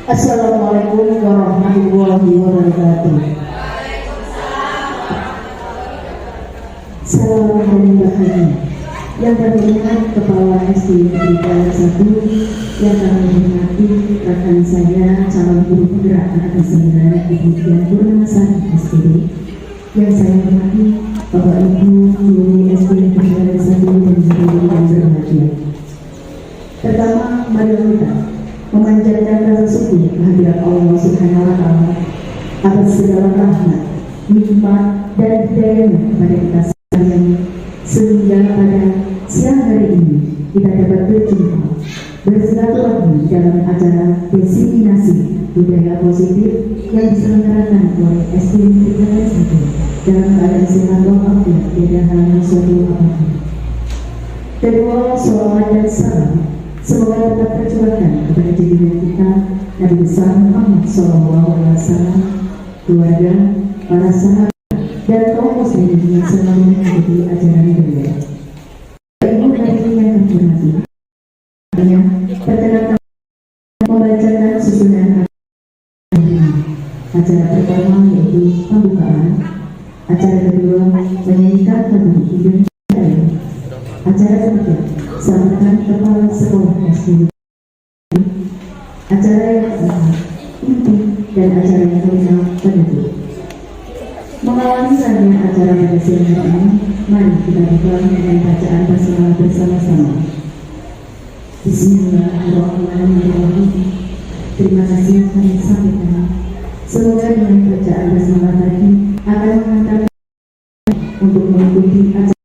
Assalamualaikum warahmatullahi wabarakatuh. Salam dan bahagia yang berhormat Kepala SD Negeri Jalan 1, yang kami hormati rekan saya calon guru penggerak anak 9 Ibu Dian Purnamasari SPD, yang saya hormati Bapak Ibu guru SD Negeri Jalan 1 dan guru yang berbahagia. Pertama, mari kita memanjatkan rasa syukur kehadirat Allah Subhanahu wa Ta'ala atas segala rahmat, nikmat dan hidayahnya kepada kita sekalian, sehingga pada siang hari ini kita dapat berjumpa bersilaturahmi dalam acara diseminasi budaya positif yang diselenggarakan oleh SD Negeri Jalan 1 dalam keadaan sehat walafiat, tidak hanya suatu apapun. Kedua, sholawat dan salam semoga dapat tercurahkan kepada junjungan kita Nabi besar Muhammad SAW, keluarga, para sahabat, dan kaum muslimin yang selalu mengikuti ajaran beliau. Ibu hadirin yang kami hormati, perkenalkan membacakan susunan acara pertama yaitu pembukaan, acara kedua menyanyikan lagu Indonesia Raya, acara ketiga sambutan kepala sekolah SD, acara yang keempat inti, dan acara yang kelima penutup. Mengawali rangkaian acara pada siang hari ini, mari kita buka dengan bacaan basmalah bersama-sama. Bismillahirrahmanirrahim. Terima kasih kami sampaikan. Semoga dengan bacaan basmalah tadi akan mengantarkan untuk mengikuti acara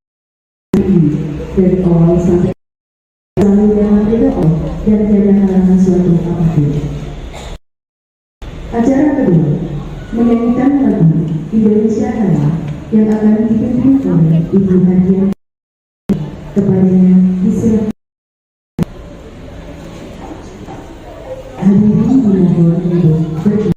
ini dari awal sampai selalu dalam ridho Allah dan tiada halangan suatu apapun. Acara kedua menyanyikan lagu Indonesia Raya yang akan dipimpin oleh Ibu Hadiah. Kepadanya disilakan. Hadirin dimohon untuk berdiri.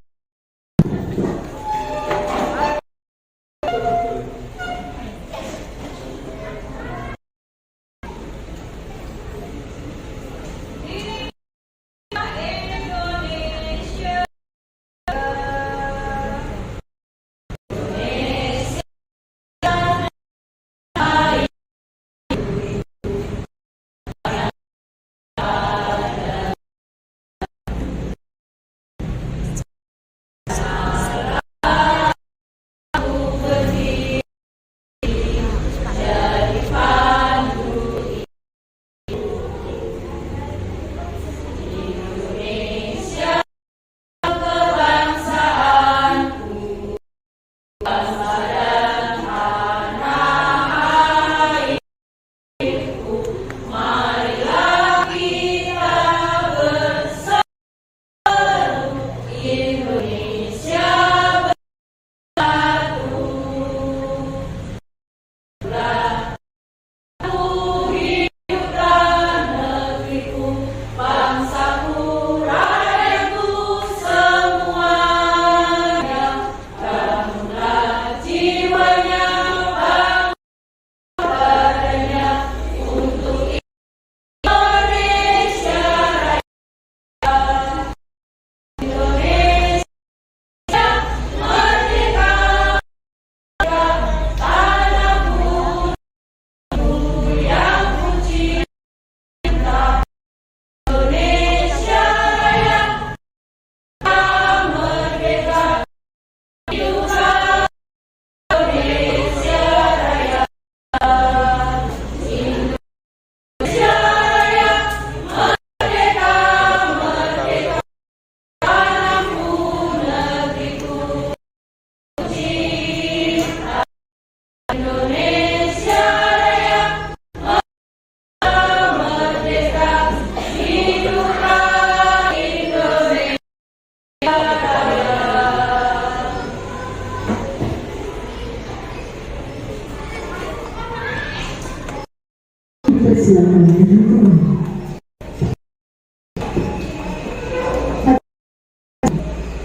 Silakan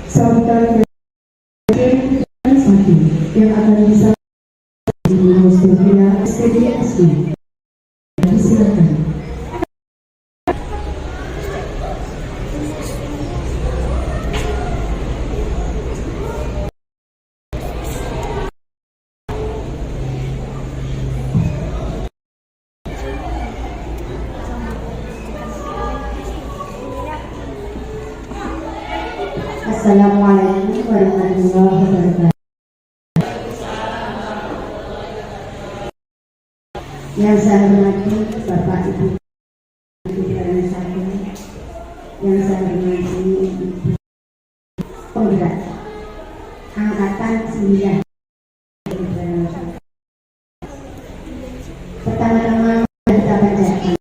sambutan yang akan disampaikan di Mustafa SPDSD. Silakan. Assalamualaikum warahmatullahi wabarakatuh. Yang saya hormati Bapak Ibu Pimpinan Satu, yang saya hormati Ibu Penggerak Angkatan 9. Pertama-tama kita bacakan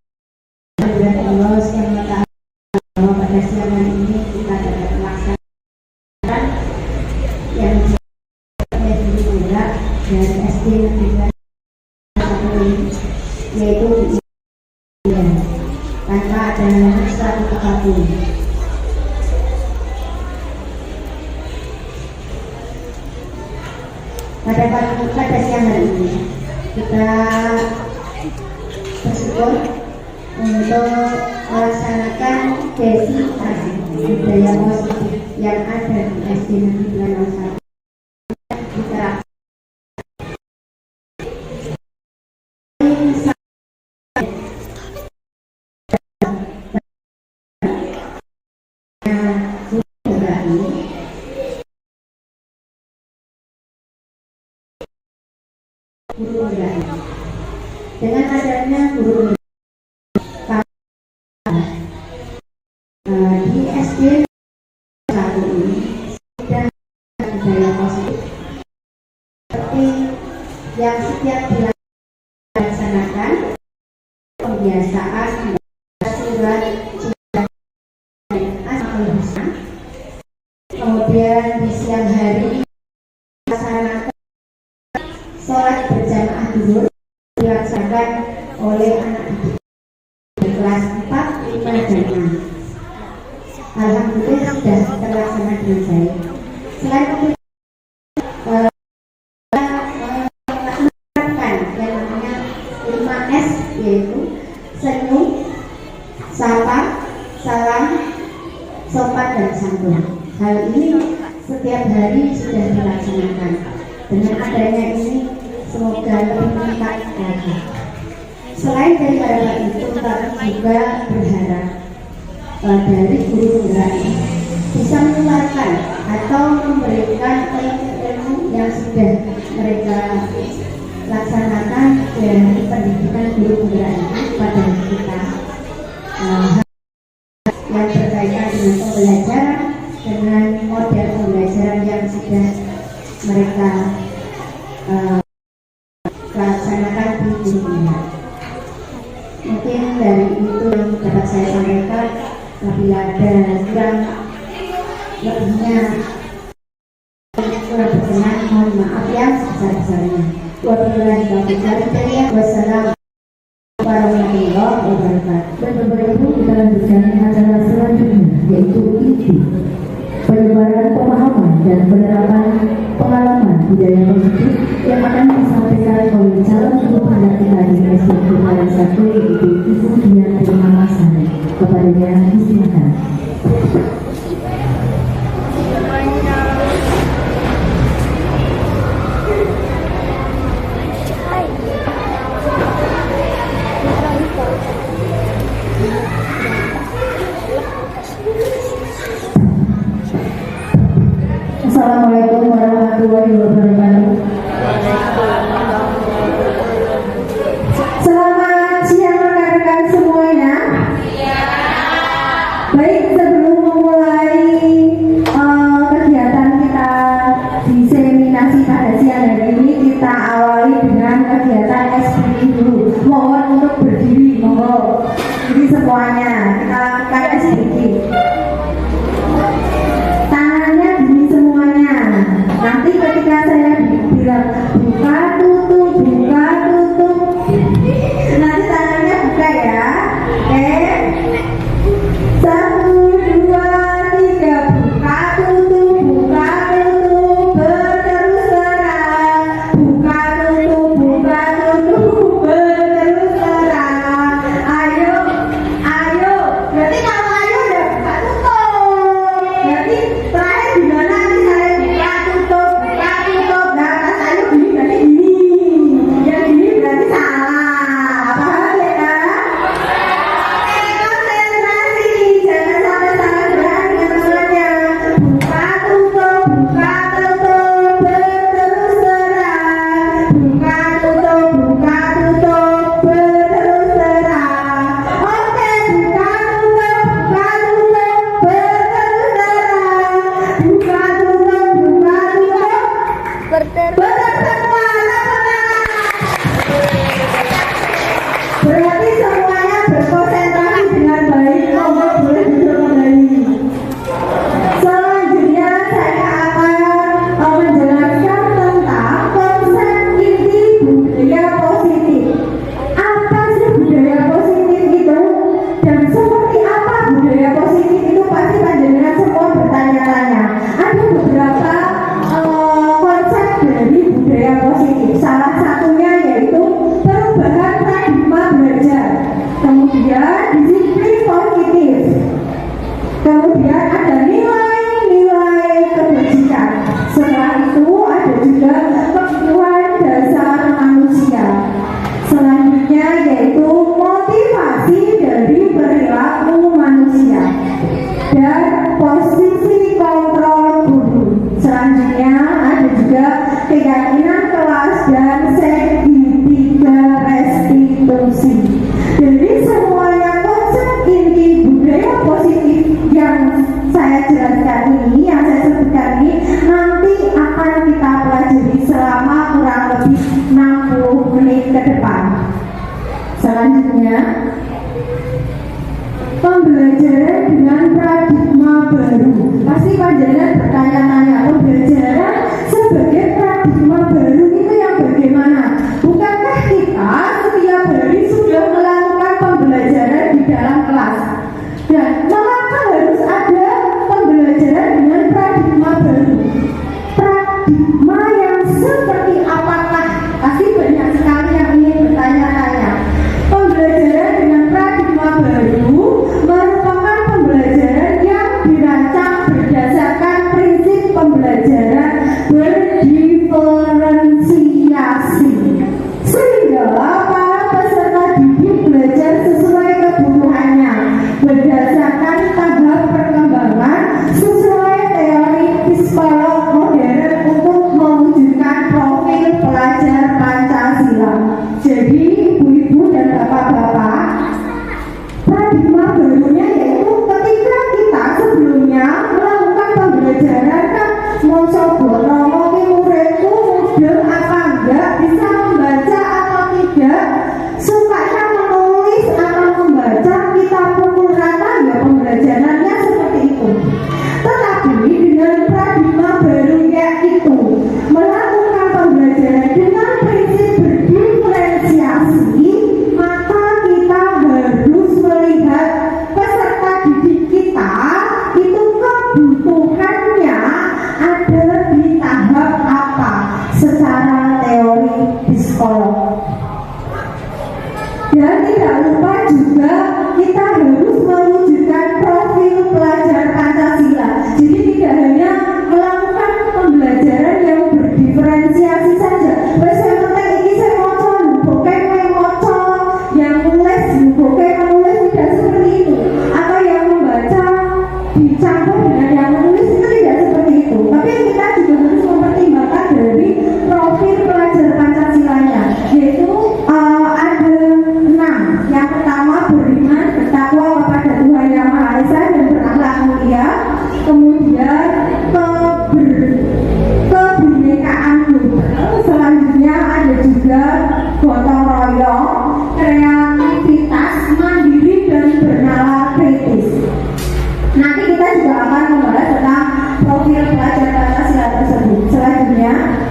Alhamdulillah Allah SWT bahwa pada siang hari ini kita dapat melaksanakan yang menjadi penggerak dari SD Negeri 1 yaitu tanpa adanya suatu apapun. Pada siang hari ini kita bersyukur untuk melaksanakan basic budaya positif yang ada di SD Negeri 1. Kita guru dengan adanya guru di SD 1 ini sudah budaya positif seperti yang setiap dilaksanakan pembiasaan surat cinta asal kemudian di siang hari dilaksanakan sholat berjamaah dulu dilaksanakan oleh anak didik kelas 4, 5, dan 6. Alhamdulillah sudah terlaksana dengan baik. Selain itu menerapkan yang namanya 5S, yaitu senyum, sapa, salam, sopan, dan santun. Hal ini setiap hari sudah dilaksanakan. Dengan adanya ini semoga lebih meningkat lagi. Selain daripada itu, kami juga berharap dari guru penggerak bisa menularkan atau memberikan ilmu yang sudah mereka laksanakan dari pendidikan guru penggerak ini kepada kita, yang berkaitan dengan pembelajaran, dengan model pembelajaran yang sudah mereka laksanakan di dunia. Mungkin dari itu yang dapat saya sampaikan. Apabila ada kurang lebihnya kurang berkenan, mohon maaf yang sebesar-besarnya. Wabillahi taufiq wal hidayah. Wassalamualaikum warahmatullahi wabarakatuh. Dan Bapak Ibu, kita lanjutkan acara selanjutnya, yaitu inti penyebaran pemahaman dan penerapan pengalaman budaya positif yang akan disampaikan oleh calon guru penggerak kita di SD Negeri 1, yaitu Ibu Dian Permatasari. Kepadanya disilakan. Assalamualaikum warahmatullahi wabarakatuh. Selamat siang rekan-rekan semuanya. Baik, sebelum memulai kegiatan kita diseminasi pada siang hari ini, kita awali dengan kegiatan SPI dulu. Mohon untuk berdiri, monggo. Jadi semuanya kita lakukan SPI. Tangannya gini semuanya. Nanti ketika saya bilang buka tutup, nanti tangannya buka ya. Oke. 1, Kemudian ada nilai-nilai kebajikan. Setelah itu ada juga kebutuhan dasar manusia. Selanjutnya yaitu motivasi dari perilaku manusia dan posisi kontrol guru. Selanjutnya ada juga keyakinan kelas dan segitiga restitusi. Jadi semuanya konsep inti budaya positif yang saya jelaskan ini, yang saya sebutkan ini, nanti akan kita pelajari selama kurang lebih 60 menit ke depan. Selanjutnya, pembelajaran dengan paradigma baru. Pasti panjenengan bertanya-tanya, pembelajaran sebagai paradigma baru itu yang bagaimana? Bukankah kita setiap hari sudah melakukan pembelajaran di dalam kelas? Dan mengapa harus ada pembelajaran dengan paradigma baru? Paradigma yang seperti apakah? Pasti banyak sekali yang ingin bertanya-tanya. Pembelajaran dengan paradigma baru merupakan pembelajaran yang dirancang berdasarkan prinsip pembelajaran berdiferensiasi, sehingga para peserta didik belajar sesuai kebutuhannya berdasarkan tahap perkembangan sesuai teori psikolog modern untuk mewujudkan profil pelajar Pancasila. Jadi ibu-ibu dan bapak-bapak, paradigma barunya yaitu ketika kita sebelumnya melakukan pembelajaran kan mau coba ngomongin muridku mudah apa enggak, bisa membaca atau tidak, sukanya menulis atau membaca, kita pukul rata ya pembelajarannya seperti itu. Tetapi dengan paradigma baru yaitu melakukan pembelajaran dengan prinsip berdiferensiasi, maka kita harus melihat peserta didik kita itu kebutuhannya ada di tahap apa secara teori psikolog. Dan tidak lupa juga kita harus mewujudkan profil pelajar Pancasila. Jadi tidak hanya melakukan pembelajaran yang berdiferensiasi saja. Wes yang penting ini saya moco, bukan yang moco, yang nulis, bukan menulis, tidak seperti itu. Atau yang membaca dicampur dengan yang menulis itu tidak seperti itu. Tapi kita juga harus mempertimbangkan dari profil pelajar Pancasilanya, yaitu ada 6. Yang pertama beriman, bertakwa kepada Tuhan Yang Maha Esa dan berakhlak mulia. Kemudian kebinekaan global. Selanjutnya ada juga gotong royong, kreativitas, mandiri dan bernalar kritis. Nanti kita juga akan membahas tentang profil pelajar Pancasila tersebut. Selanjutnya,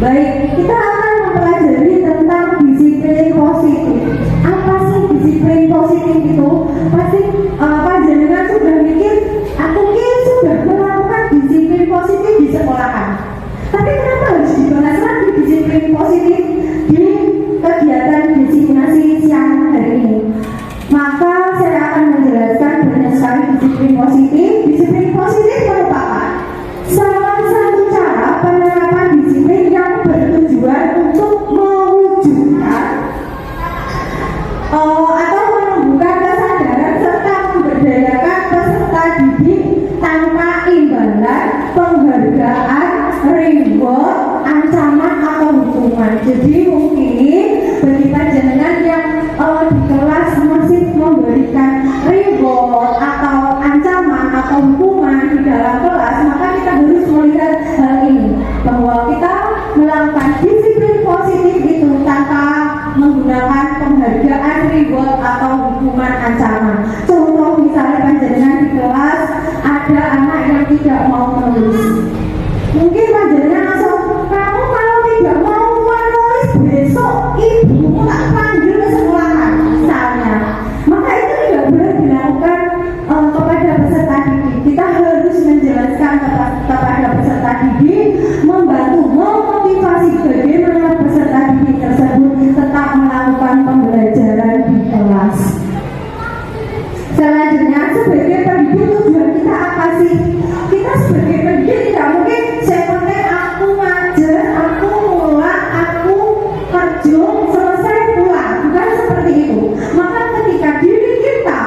baik, kita akan mempelajari tentang disiplin positif. Apa sih disiplin positif itu? Pasti panjenengan sudah mikir, aku mungkin sudah melakukan disiplin positif di sekolahan. Tapi kenapa harus dibahas lagi disiplin positif di kegiatan designasi siang hari ini? Maka saya akan menjelaskan banyak sekali disiplin positif. Disiplin positif merupakan salah satu cara penerapan disiplin yang bertujuan untuk mewujudkan atau menumbuhkan kesadaran serta memberdayakan peserta didik tanpa imbalan, penghargaan, reward, ancaman atau hukuman. Jadi mungkin bagi panjenengan yang di kelas masih memberikan reward atau ancaman atau hukuman di dalam kelas, maka kita harus melihat hal ini, bahwa kita melakukan disiplin positif itu tanpa menggunakan penghargaan, reward atau hukuman ancaman. Contoh misalnya panjenengan di kelas ada anak yang tidak mau menulis, mungkin panjenengan langsung, kamu kalau tidak mau menulis besok ibumu tak panggil ke sekolahan misalnya. Maka itu tidak boleh dilakukan kepada peserta didik. Kita harus menjelaskan kepada peserta didik, membantu memotivasi bagaimana peserta didik tersebut tetap melakukan pembelajaran di kelas. Selanjutnya, sebagai pendidik tujuan kita apa sih? Kita sebagai pendidik tidak mungkin saya penting aku ngajar, aku mulai, aku kerja, selesai pulang. Bukan seperti itu. Maka ketika diri kita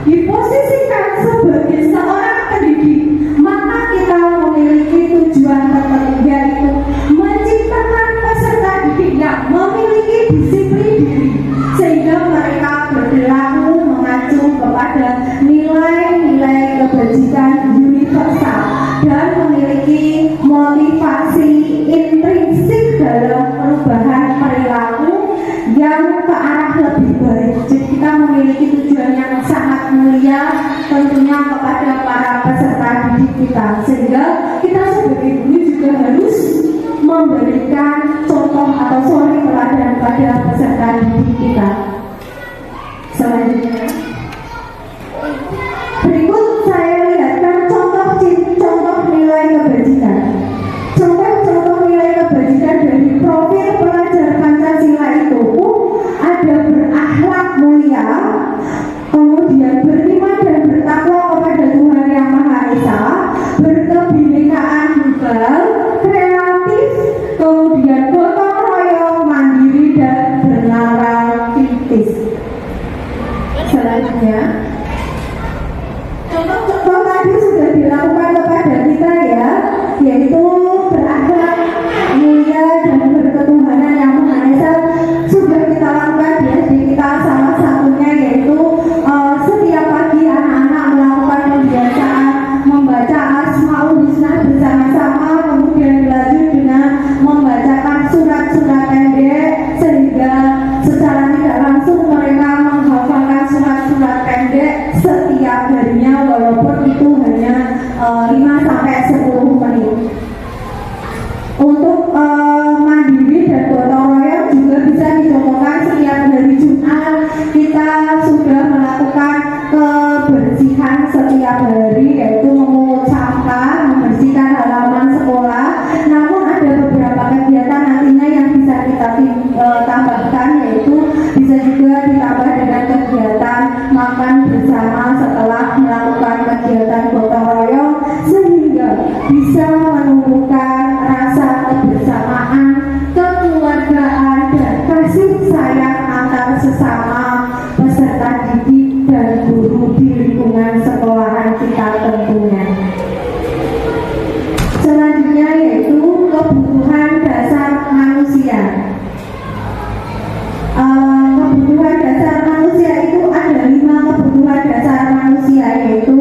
diposisikan sebagai seorang pendidik, maka kita memiliki tujuan tertentu, yaitu menciptakan peserta didik yang memiliki disiplin diri, sehingga mereka berperilaku mengacu kepada nilai-nilai kebajikan universal dan memiliki motivasi intrinsik dalam perubahan perilaku yang ke arah lebih baik. Jadi kita memiliki tujuan yang sangat mulia tentunya kepada para peserta didik kita, sehingga kita sebagai guru juga harus memberikan contoh atau suri teladan pada peserta didik kita. Selanjutnya, berikut saya lihatkan contoh nilai kebajikan. Contoh nilai kebajikan dari profil pelajar Pancasila itu ada berakhlak mulia, kemudian beriman dan bertakwa kepada Tuhan Yang Maha Esa, berkebinekaan tunggal, kreatif, kemudian gotong royong, mandiri dan bernalar kritis. Selanjutnya, contoh tadi sudah dilakukan kepada kita ya, yaitu berakhlak mulia dan berketuhanan Yang Maha Esa. Sudah kita lakukan di SD kita, salah satunya yaitu setiap pagi anak-anak melakukan pembiasaan membaca Asmaul Husna bersama-sama, kemudian dilanjut dengan membacakan surat-surat pendek, sehingga secara tidak langsung mereka menghafalkan surat-surat pendek setiap harinya, walaupun itu hanya 5-10 menit. Untuk mandiri dan gotong royong juga bisa dicontohkan setiap hari Jumat. Kita sudah melakukan kebersihan setiap hari, yaitu memungut sampah, membersihkan halaman sekolah. Namun ada beberapa kegiatan nantinya yang bisa kita tambahkan, yaitu bisa juga ditambah dengan kegiatan makan bersama setelah melakukan kegiatan gotong royong, sehingga bisa menumbuhkan rasa kebersamaan, kekeluargaan, dan kasih sayang antar sesama peserta didik dan guru di lingkungan sekolahan kita tentunya. Selanjutnya yaitu kebutuhan dasar manusia. Kebutuhan dasar manusia itu ada 5 kebutuhan dasar manusia, yaitu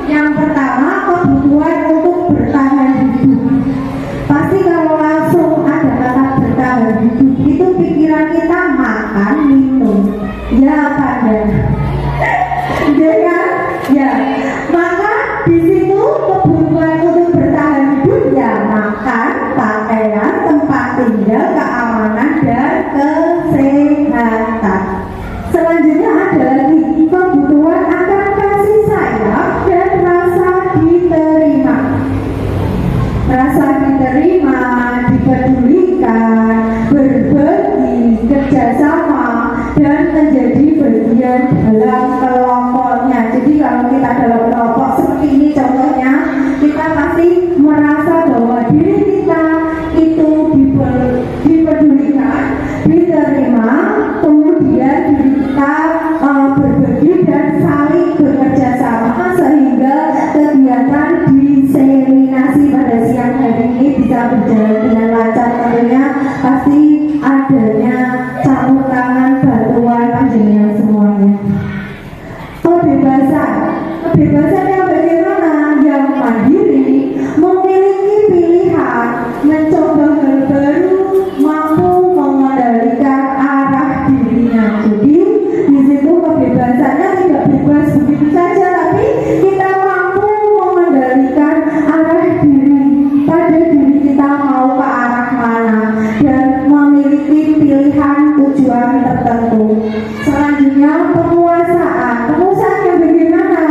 yang pertama kebutuhan untuk bertahan hidup. Pasti kalau langsung ada kata bertahan hidup itu pikiran kita makan, minum, ya pada, ya kan? Ya, maka di situ kebutuhan untuk bertahan hidup ya makan, pakaian, tempat tinggal, keamanan dan kesehatan. Selanjutnya ada lagi kebutuhan akan kasih sayang dan rasa diterima. Rasa diterima, dipedulikan, berbagi, kerjasama, dan menjadi bagian dalam kelompoknya. Jadi kalau kita dalam kelompok seperti ini contohnya, kita pasti merasa bahwa diri kita itu dipedulikan, diterima, kemudian diri kita berbagi dan saling bekerja sama, sehingga kegiatan diseminasi pada siang hari ini bisa berjalan dengan lancar. Tentunya pasti adanya campur tangan bantuan panjenengan semuanya. Kebebasan yang bagaimana? Yang mandiri, memiliki pilihan, mencoba hal baru, mampu mengendalikan arah dirinya. Jadi di situ kebebasannya tidak bebas begitu saja, tapi kita mampu mengendalikan arah diri, pada diri kita mau ke arah mana, dan memiliki pilihan tujuan tertentu. Selanjutnya penguasaan yang bagaimana?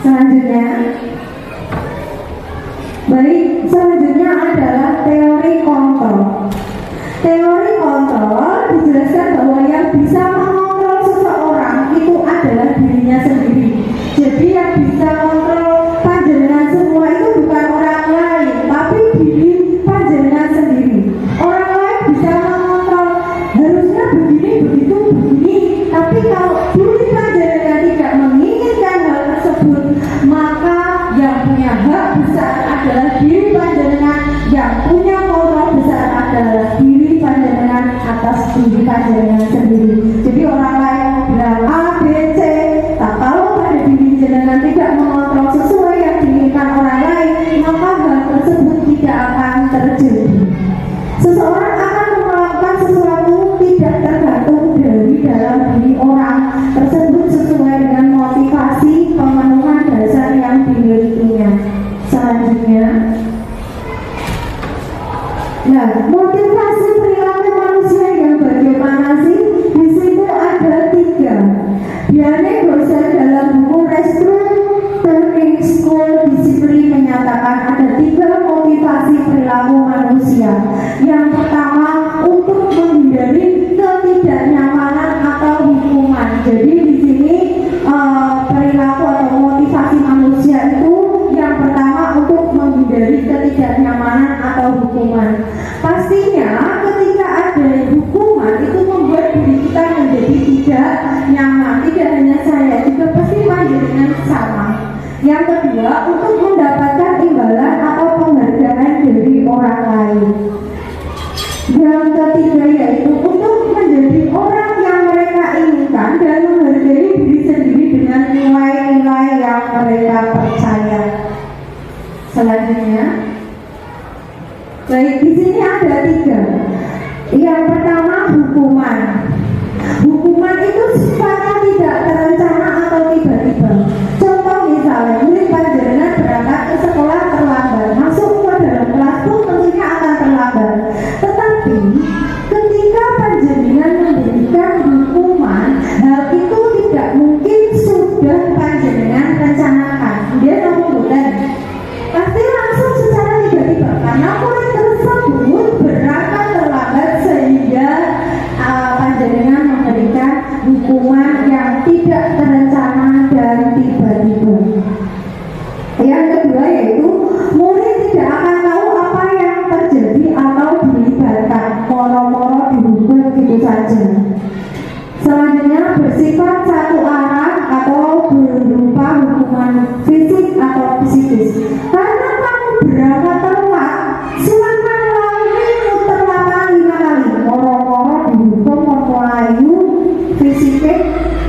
Selanjutnya, selanjutnya adalah teori kontrol. Teori kontrol dijelaskan bahwa yang bisa mengontrol seseorang itu adalah dirinya sendiri. Jadi yang bisa mengontrol panjenengan semua itu bukan orang lain, tapi diri panjenengan sendiri. Orang lain bisa mengontrol harusnya begini, begitu, begini, tapi kalau diri panjenengan tidak menginginkan hal tersebut, maka yang punya hak besar adalah diri panjenengan, yang punya kontrol besar adalah diri panjenengan atas diri panjenengan sendiri. Jadi orang lain mau bilang A, B, C, tak kalau pada diri jenengan tidak mengontrol sesuai yang diinginkan orang lain, maka hal tersebut tidak akan terjadi. Seseorang akan melakukan sesuatu tidak tergantung dari dalam diri orang tersebut sesuai dengan motivasi pemenuhan dasar yang dimilikinya. Selanjutnya, nah, motivasi perilaku manusia yang bagaimana sih? Di situ ada 3. Diane Gosel dalam buku Restructuring School Discipline menyatakan ada 3 motivasi perilaku manusia. Yang pertama, untuk menghindari ketidaknyamanan atau hukuman. Jadi di sini perilaku atau motivasi manusia itu yang pertama untuk menghindari ketidaknyamanan atau hukuman. Pastinya ketika ada hukuman itu membuat diri kita menjadi tidak nyaman. Tidak hanya saya, juga pasti panjenengan sama. Yang kedua, untuk mendapatkan imbalan atau penghargaan dari orang lain. Yang ketiga yaitu untuk menjadi orang yang mereka inginkan dan menghargai diri sendiri dengan nilai-nilai yang mereka percaya. Selanjutnya, baik, di sini ada 3. Yang pertama, hukuman. Hukuman itu sifatnya tidak terencana atau tiba-tiba. Contoh misalnya, murid panjenengan berangkat ke sekolah terlambat, masuk ke dalam kelas pun tentunya akan terlambat. Tetapi ketika panjenengan memberikan hukuman, hal itu tidak mungkin sudah panjenengan rencanakan. Dia bukan pasti langsung secara tiba-tiba, karena murid tersebut berangkat terlambat sehingga panjenengan memberikan hukuman yang tidak terencana dan tiba-tiba. Yang kedua yaitu murid tidak akan tahu apa yang terjadi atau dilibatkan, moro-moro dihukum gitu saja. Selanjutnya, bersifat satu arah atau berupa hukuman fisik atau psikis. Karena kamu berangkat telat, silakan lagi muter lapangan 5 kali, moro-moro dihukum, melayu fisiknya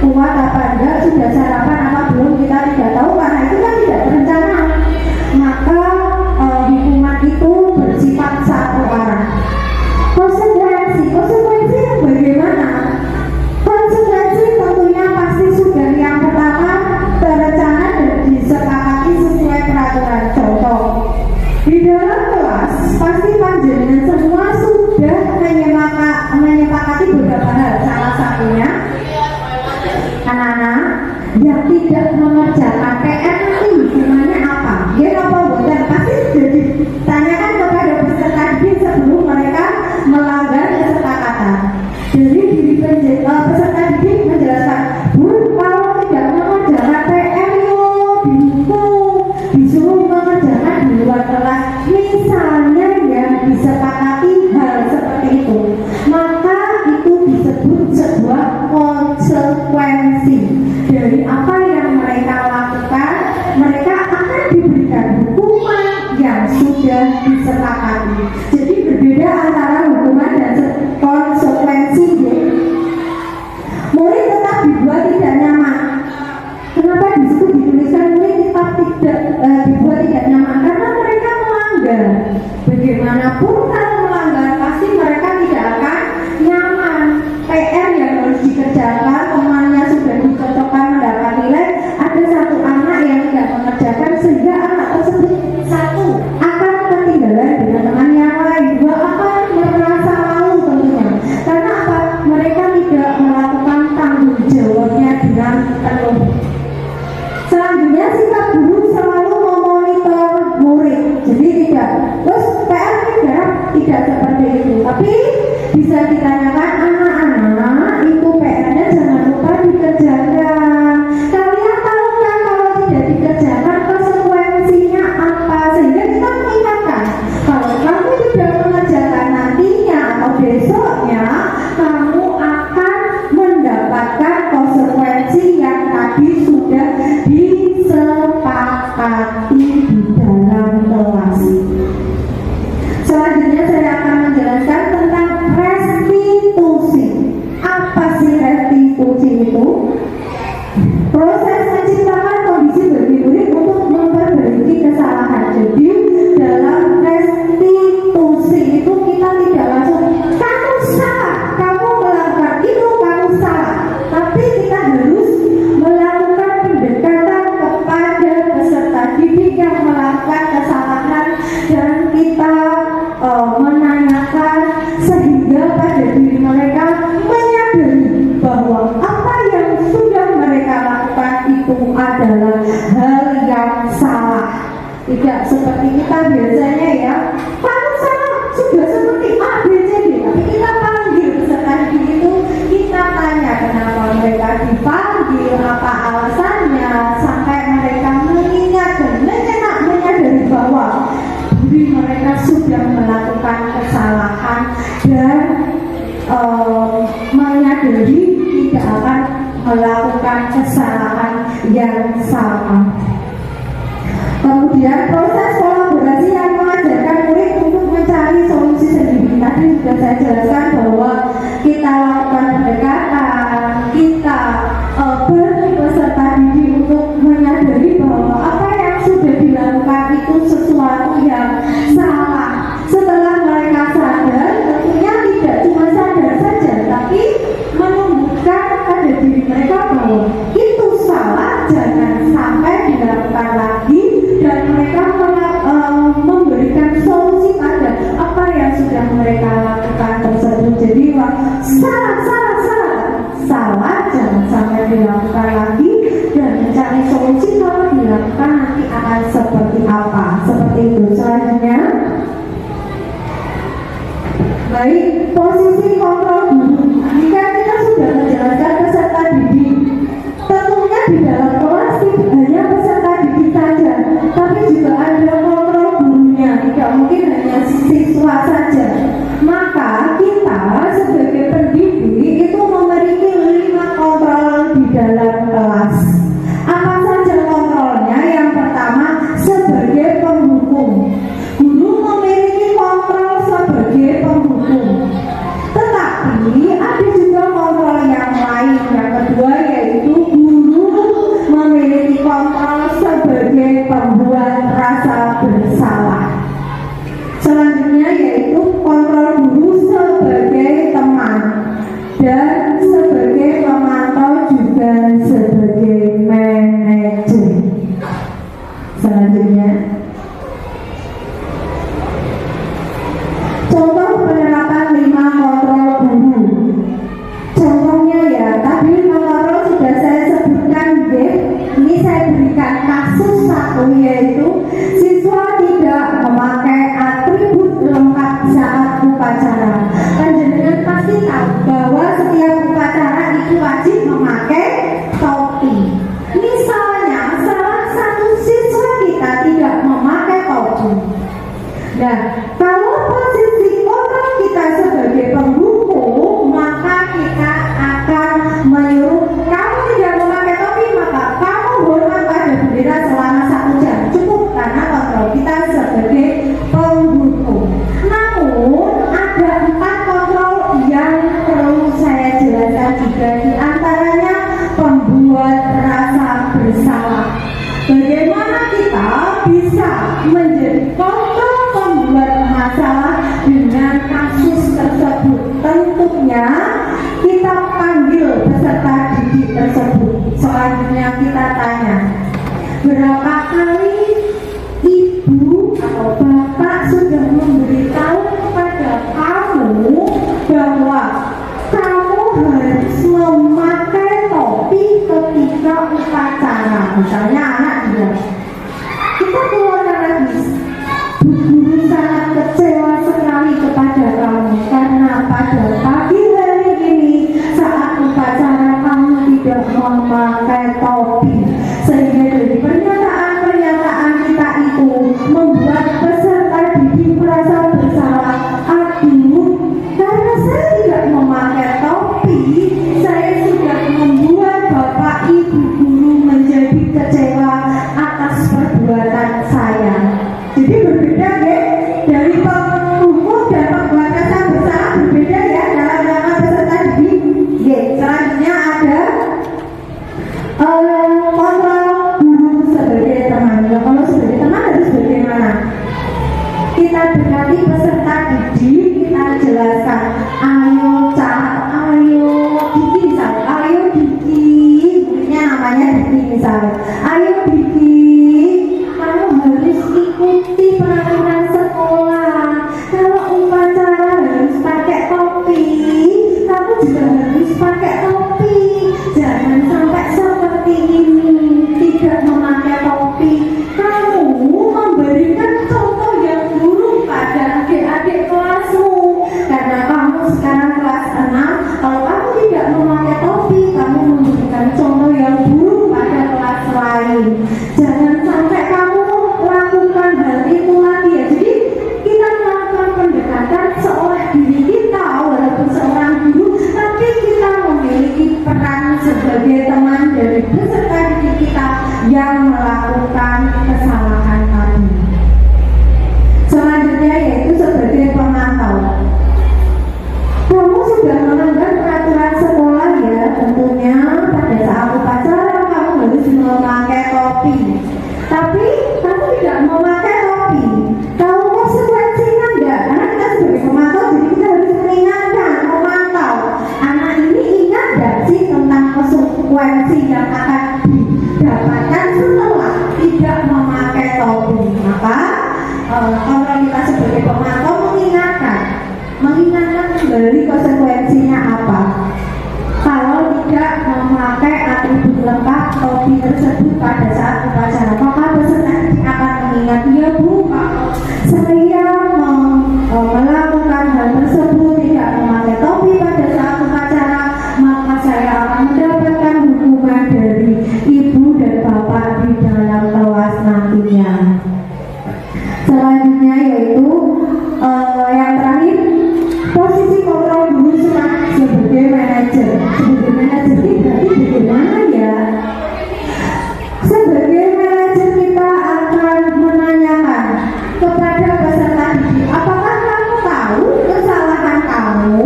kuat apa enggak, sudah sarapan apa belum, kita tidak tahu karena itu kan tidak berencana. Maka hukuman itu bersifat satu arah. Konsekuensi yang bagaimana? Konsekuensi tentunya pasti sudah yang pertama terencana dan disepakati sesuai peraturan. Contoh, di dalam kelas pasti panjenengan semua sudah menyepakati beberapa hal. Salah satunya, anak-anak yang tidak mengerjakan PR nanti hukumannya apa? Dia apa bukan? Pasti sudah ditanyakan kepada peserta didik sebelum mereka melanggar kesepakatan. Jadi peserta didik menjelaskan, Bu, kalau tidak mengerjakan PR dihukum, disuruh mengerjakan di luar kelas. Misalnya yang disepakati hal seperti itu, maka itu disebut sebuah konsekuensi dari apa yang mereka lakukan. Mereka akan diberikan hukuman yang sudah disepakati. Jadi berbeda antara hukuman dan konsekuensi, yaitu seperti itu. Tapi bisa ditanyakan, anak-anak itu PR-nya jangan lupa dikerjakan. Kalian tahu kan kalau tidak dikerjakan konsekuensinya apa? Sehingga kita mengingatkan, kalau kamu tidak mengerjakan nantinya atau besoknya, kamu akan mendapatkan konsekuensi yang tadi sudah disepakati di dalam kelas. Selanjutnya saya akan menjelaskan tentang restitusi. Apa sih restitusi itu? Proses menciptakan kondisi bagi murid untuk memperbaiki kesalahan. Jadi dalam restitusi itu kita tidak langsung kamu salah, kamu melakukan itu, kamu salah. Tapi kita harus melakukan pendekatan kepada peserta didik yang melakukan kesalahan dan kita menanyakan sehingga pada diri mereka menyadari bahwa apa yang sudah mereka lakukan itu adalah hal yang salah. Tidak seperti kita biasanya ya, kamu salah, sudah seperti A, B, C, D. Tapi kita panggil peserta didik itu, kita tanya kenapa mereka dipanggil, apa alasannya, sampai mereka mengingat dan menyadari bahwa diri mereka sudah melakukan kesalahan dan menyadari tidak akan melakukan kesalahan yang sama. Kemudian proses kolaborasi yang mengajarkan murid untuk mencari solusi sendiri. Tadi sudah saya jelaskan bahwa kita lakukan pendekatan, kita berpeserta didik untuk menyadari bahwa apa yang sudah dilakukan itu sesuatu yang salah. Setelah mereka sadar, tentunya tidak cuma sadar saja, tapi menumbuhkan pada diri mereka bahwa itu salah, jangan sampai dilakukan lagi, dan mereka memberikan solusi pada apa yang sudah mereka lakukan tersebut. Jadi salah, jangan sampai dilakukan lagi, dan mencari solusi kalau dilakukan nanti akan seperti apa. Seperti itu. Selanjutnya, baik, posisi kontrol guru. Jika kita sudah menjelaskan peserta didik, tentunya di dalam kelas tidak hanya peserta didik saja, tapi juga ada kontrol gurunya. Tidak mungkin hanya siswa saja. Maka kita sebagai pendidik itu memiliki 5 kontrol di dalam kelas. Apa saja kontrolnya? Yang pertama, sebagai penghukum. Guru memiliki kontrol sebagai penghukum. Tetapi ada juga kontrol yang lain. Yang kedua yaitu guru memiliki kontrol sebagai pembuat rasa bersalah. Selanjutnya yaitu kontrol guru sebagai teman dan sebagai pemantau juga sebagai manajer. Selanjutnya, contoh penerapan 5 kontrol guru. Contohnya ya, tadi 5 kontrol sudah saya sebutkan, ini saya berikan kasus satu, yaitu siswa tidak memakai atribut lengkap saat upacara. Panjenengan pasti tahu bahwa setiap upacara itu wajib memakai topi. Misalnya salah satu siswa kita tidak memakai topi. Nah, kalau posisi kontrol kita sebagai penghukum, maka kita akan menyuruh kamu tidak memakai topi, maka kamu hormat pada bendera selama 1 jam. Cukup, karena kontrol kita sebagai penghukum. Namun ada 4 kontrol yang perlu saya jelaskan juga, di antaranya pembuat rasa bersalah. Bagaimana kita bisa menjadi kontrol pembuat masalah dengan kasus tersebut? Tentunya kita panggil peserta didik tersebut. Selanjutnya kita tanya, berapa kali ibu atau bapak sudah memberitahu kepada kamu bahwa kamu harus memakai topi ketika upacara? Misalnya anak bilang, kita keluar lagi, guru sangat kecewa sekali kepada konsekuensi yang akan didapatkan setelah tidak memakai topi. Maka kalau kita sebagai pemantau mengingatkan kembali konsekuensinya apa. Kalau tidak memakai atribut lengkap topi tersebut pada saat upacara, maka peserta akan mengingat, ya Bu, kalau saya melakukan hal tersebut tidak memakai topi pada saat upacara, maka saya akan mendapatkan hukuman dari ibu dan bapak di dalam kelas nantinya. Selanjutnya yaitu yang terakhir, posisi kontrol dulu sebagai manajer. Sebagai manajer ini berarti bagaimana ya? Sebagai manajer kita akan menanyakan kepada peserta didik, apakah kamu tahu kesalahan kamu?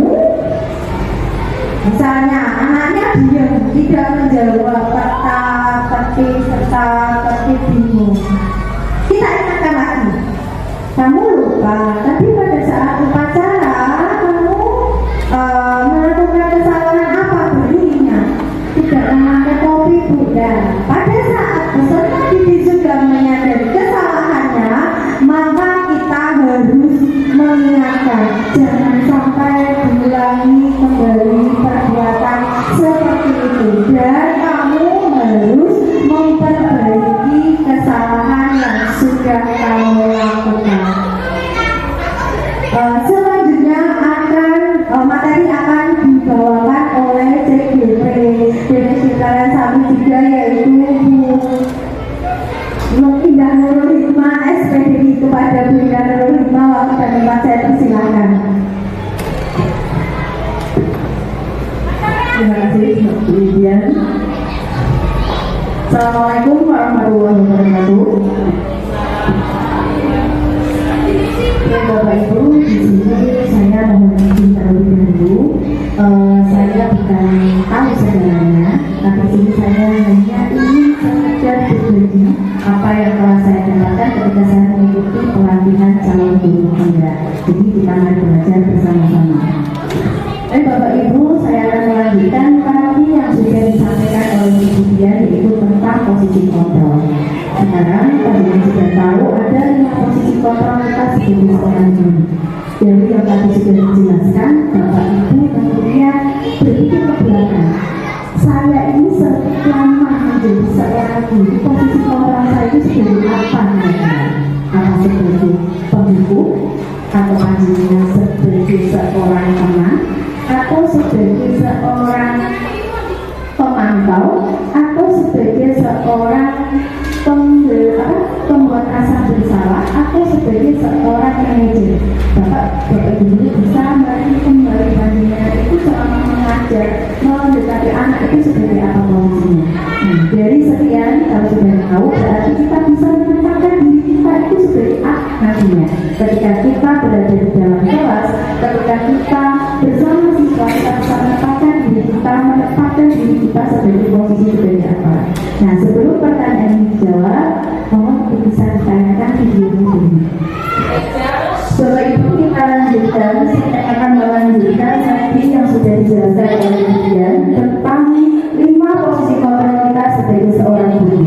Misalnya anaknya diam, tidak menjawab, ketik bingung. Kita ingatkan lagi, kamu lupa tadi pada saat upacara kamu melakukan kesalahan apa? Berinya tidak memakai topi Buddha. Pada saat peserta didik sudah menyadari kesalahannya, maka kita harus mengingatkan, jangan sampai diulangi kembali perbuatan seperti itu, dan kamu harus memperbaiki kesalahan yang sudah kamu lakukan. Selanjutnya materi akan dibawakan oleh CGP Dewi Kalian Sami juga, yaitu Bu Indah Nurul Hikmah SPDI. Kepada Bu Indah Nurul Hikmah, waktu dan tempat saya persilakan. Terima kasih Bu Lidian. Assalamualaikum warahmatullahi wabarakatuh. Bapak Ibu, di sini saya mohon izin terlebih dahulu. Saya bukan tahu segalanya, tapi sini saya hanya ingin sekedar berbagi apa yang telah saya dapatkan ketika saya mengikuti pelatihan calon guru penggerak. Jadi kita mari belajar bersama-sama. Bapak Ibu, saya akan melanjutkan tadi yang sudah disampaikan oleh Ibu Dian, yaitu tentang posisi kontrol. Sekarang teman-teman sudah tahu ada 5 posisi kontrol kita sebagai seorang guru. Dari yang tadi sudah dijelaskan, Bapak Ibu kemudian berpikir ke belakang. Saya ini selama menjadi seorang guru, posisi kontrol saya itu sebagai apa namanya? Apa sebagai pembuku, atau panjangnya sebagai seorang teman, atau sebagai seorang pemantau, atau sebagai seorang pembuat rasa bersalah, atau sebagai seorang manajer. Bapak Ibu bisa melihat kembali bandingnya itu selama mengajar, mendekati anak itu sebagai apa posisinya. Dari sekian, kalau sudah tahu, berarti kita bisa menempatkan diri kita itu sebagai apa nantinya. Ketika kita berada di dalam kelas, ketika kita bersama siswa, kita bisa menempatkan diri kita sebagai posisi sebagai apa. Nah, sebelum pertanyaan ini dijawab, mohon bisa ditanyakan video ini. Bapak Ibu, kita lanjutkan. Saya akan melanjutkan tadi yang sudah dijelaskan oleh Dian tentang 5 posisi kontrol kita sebagai seorang guru.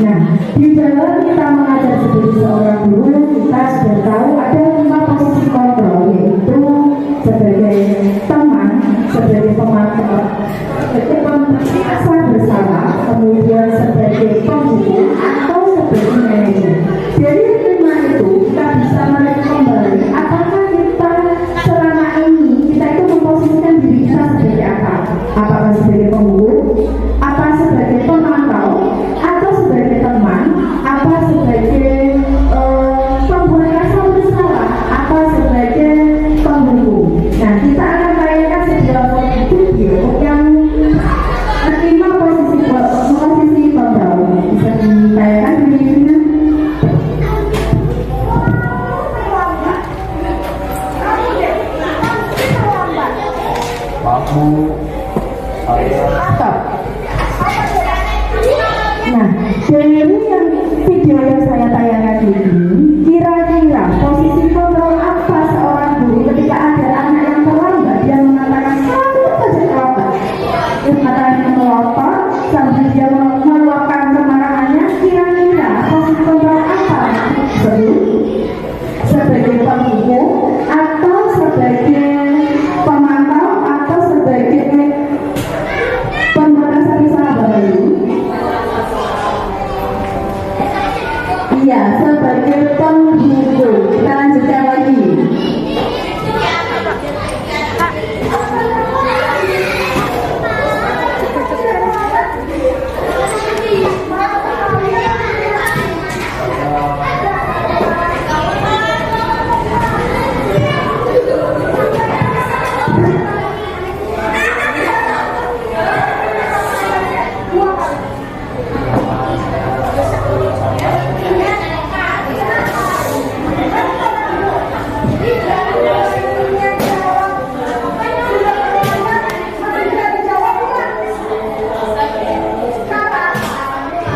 Nah, di dalam kita mengajar sebagai seorang guru, kita sudah tahu ada 5 posisi kontrol, yaitu sebagai teman, sebagai pemantau, sebagai rasa bersalah, kemudian sebagai pembuku, atau sebagai manajer. Dari 5 itu kita bisa melihat kembali apakah kita selama ini kita itu memposisikan diri kita sebagai apa? Apakah sebagai pembuku, apa sebagai pemantau, atau sebagai teman, apa sebagai pembuat rasa bersalah, apa sebagai pembuku. Nah, kita akan tayangkan sebuah video yang 5 posisi kontrol. Bisa ditayangkan videonya. Stop. Nah, dari yang video yang saya tayangkan ini, kira-kira posisi kontrol apa seorang guru ketika ada anak yang terlambat, yang mengatakan satu saja terlambat, yang mengatakan melotot,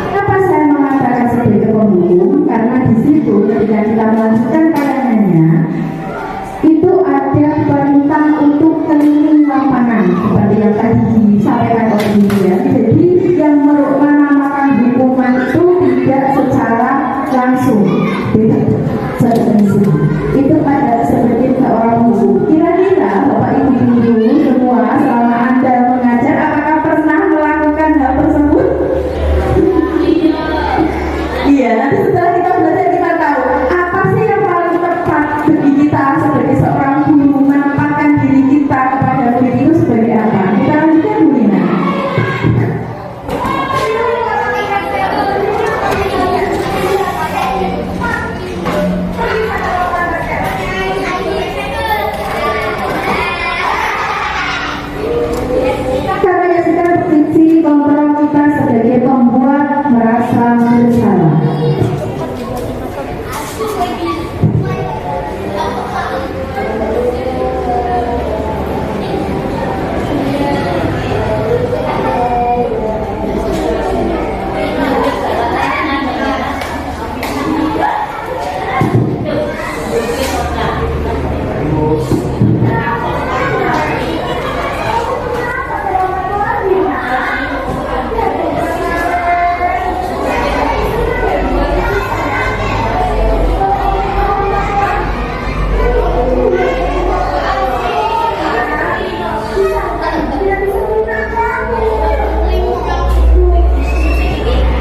Kenapa saya mengatakan sebagai penghukum? Karena di situ ketika kita melanjutkan tayangannya itu ada perintah untuk keliling lapangan seperti yang tadi disampaikan oleh Dian. Jadi yang menamakan hukuman itu tidak secara langsung, tidak seperti itu pada sebagai seorang hukum. Kira-kira Bapak Ibu guru semua selama Anda mengajar apakah pernah melakukan hal tersebut? Iya, nanti setelah kita belajar kita tahu apa sih yang paling tepat bagi kita sebagai seorang guru menempatkan diri kita kepada murid itu sebagai apa? Kita lanjutkan Bu Lina. Karena yang kita prinsip kontrol kita sebagai pembuat merasa bersalah.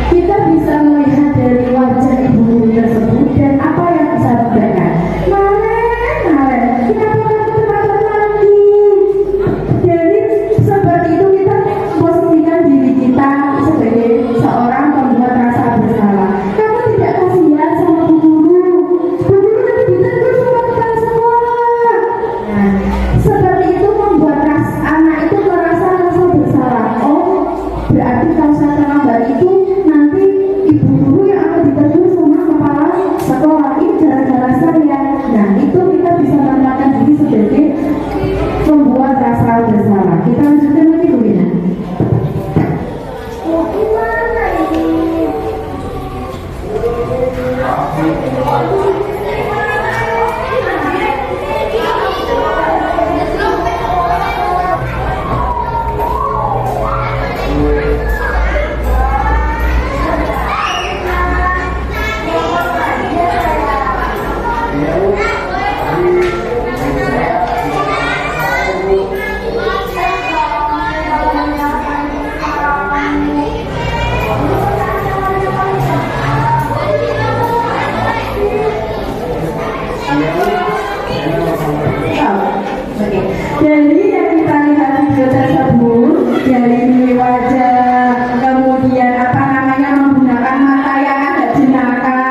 Kita bisa melihat dari wajah ibu guru tersebut dan apa yang bisa dilakukan. Maren, kita punya kesempatan lagi. Jadi seperti itu kita posisikan diri kita sebagai seorang pembuat rasa bersalah. Kamu tidak kasihan sama bu guru. Bu guru nanti ditegur sama kita semua. Nah, seperti itu membuat anak itu merasa bersalah. Oh, berarti kalau saya terlambat itu nanti ibu guru yang akan ditegur sama kepala sekolah ini gara-gara saya. Nah, itu kita bisa menempatkan diri sebagai membuat rasa bersalah. Kita lanjutkan lagi Bu Lina. Gimana ini? Jadi yang kita lihat video tersebut dari wajah, kemudian apa namanya menggunakan mata yang agak jenaka.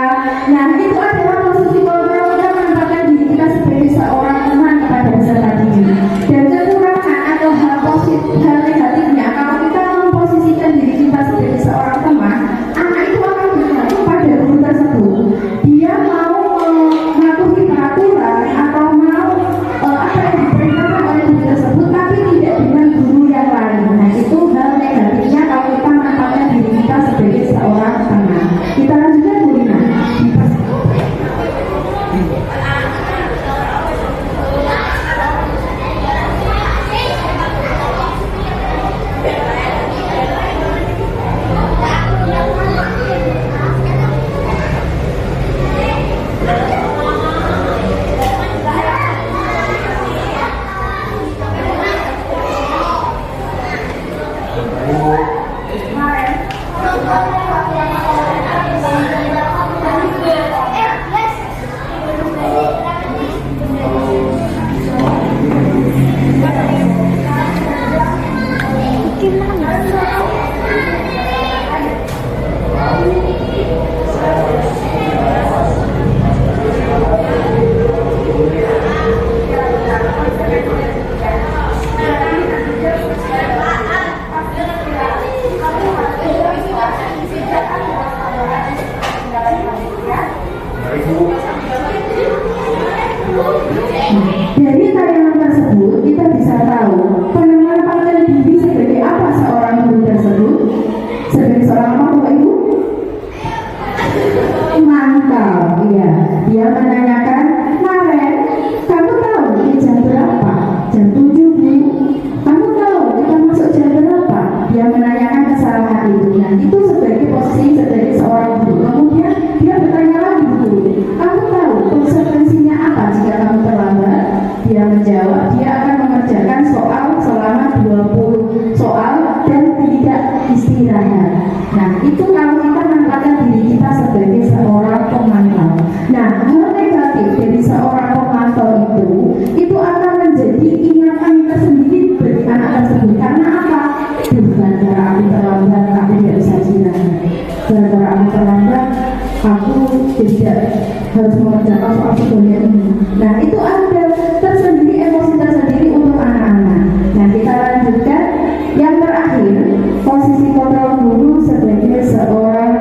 Nah, itu adalah posisi kontrol kita menempatkan diri kita sebagai seorang teman kepada peserta didik. Dan kekurangan atau hal positif, hal negatifnya kalau kita memposisikan diri kita sebagai seorang teman, anak itu akan bergantung pada guru tersebut. Dia mau mematuhi peraturan atau mau apa yang diperintahkan oleh guru tersebut. Jadi ingatan tersendiri bagi anak tersebut. Karena apa? Bukan cara aku terlambat, aku tidak bisa istirahat. Gara-gara aku terlambat, aku tidak harus mengerjakan soal sekolah ini. Nah, itu ada tersendiri, emosi tersendiri untuk anak-anak. Nah, kita lanjutkan. Yang terakhir, posisi kontrol guru sebagai seorang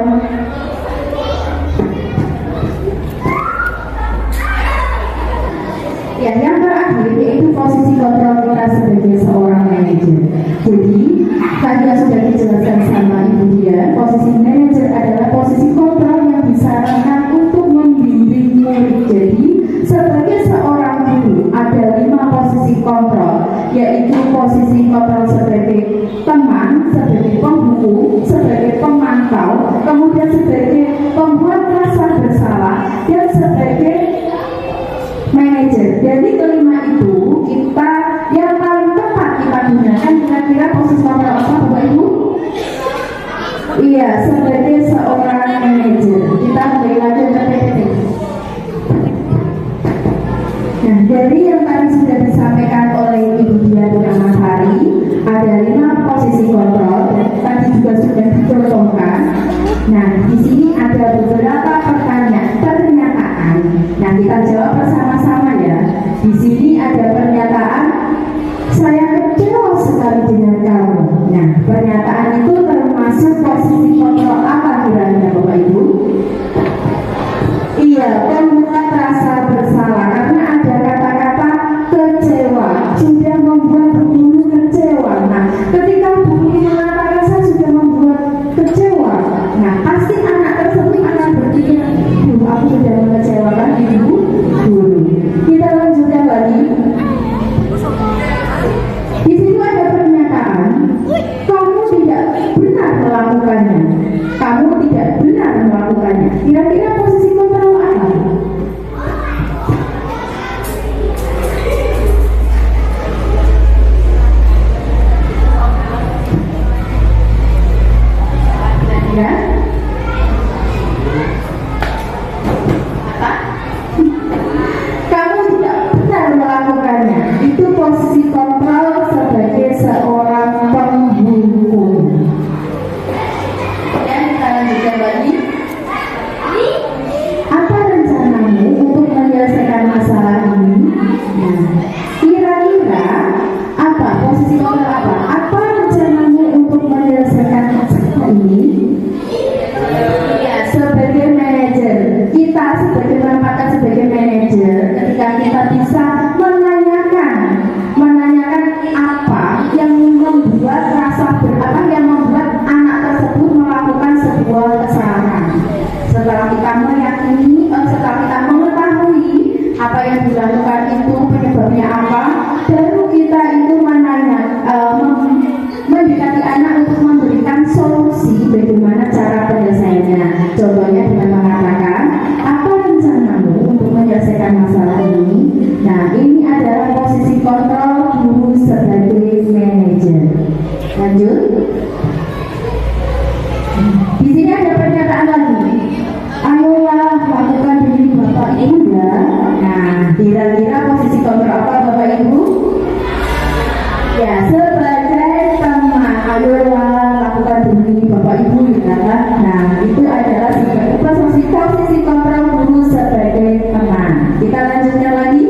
yang terakhir yaitu posisi kontrol kita sebagai seorang manajer. Jadi tadi sudah dijelaskan sama Ibu Dia, posisi manajer adalah posisi kontrol yang disarankan untuk membimbing murid. Jadi sebagai seorang guru ada 5 posisi kontrol, yaitu posisi kontrol sebagai teman, sebagai pembuku, sebagai pemantau, kemudian sebagai pembuat rasa bersalah, dan sebagai manajer. Jadi kelima itu kita yang paling tepat kita gunakan kira-kira posisi kontrol apa Bapak Ibu? Iya, sebagai seorang manajer. Kita kembali lagi ke PPT. Nah, dari yang tadi sudah disampaikan oleh Ibu Dia dan Mas Hari, ada 5 posisi kontrol. Tadi juga sudah dicontohkan. Nah, di sini ada beberapa pernyataan. Nah, kita jawab bersama-sama ya. Di sini ada pernyataan, saya kecewa sekali dengan kamu. Nah, pernyataan itu termasuk posisi kontrol apa kira-kira Bapak Ibu? Iya, pembuat rasa bersalah, karena ada kata-kata kecewa, sudah membuat guru kecewa. Nah, ketika guru mengatakan saya sudah membuat kecewa, nah pasti anak tersebut akan berpikir, aku sudah mengecewakan ibu guru. Kita lanjutkan lagi. Di situ ada pernyataan, kamu tidak benar melakukannya. Kamu tidak benar melakukannya. Kira-kira posisi kontrol apa? Ya? Kamu tidak benar melakukannya. Itu posisi kontrol sebagai seorang pembuku. Ya, kita lanjutkan lagi. Apa rencanamu untuk menyelesaikan masalah ini? Nah, kira-kira apa posisi kontrol apa? Apa rencanamu untuk menyelesaikan masalah ini? Ya, sebagai manajer, kita sebagai penempatan sebagai manajer, ketika kita bisa menanyakan apa yang membuat yang membuat anak tersebut melakukan sebuah kesalahan. Setelah kita meyakini, setelah kita mengetahui apa yang dilakukan itu penyebabnya apa, baru kita itu mendekati anak untuk memberikan solusi bagaimana cara penyelesaiannya. Contohnya dengan mengatakan, apa rencanamu untuk menyelesaikan masalah ini? Nah, ini adalah posisi kontrol guru sebagai manajer. Lanjut. Di sini ada pernyataan lagi. Ayolah lakukan diri Bapak Ibu ya. Nah, kira-kira posisi kontrol apa Bapak Ibu? Ya, sebagai teman. Ayolah lakukan diri Bapak Ibu ya. Nah, itu adalah sebagai posisi kontrol guru sebagai teman. Kita lanjutkan lagi.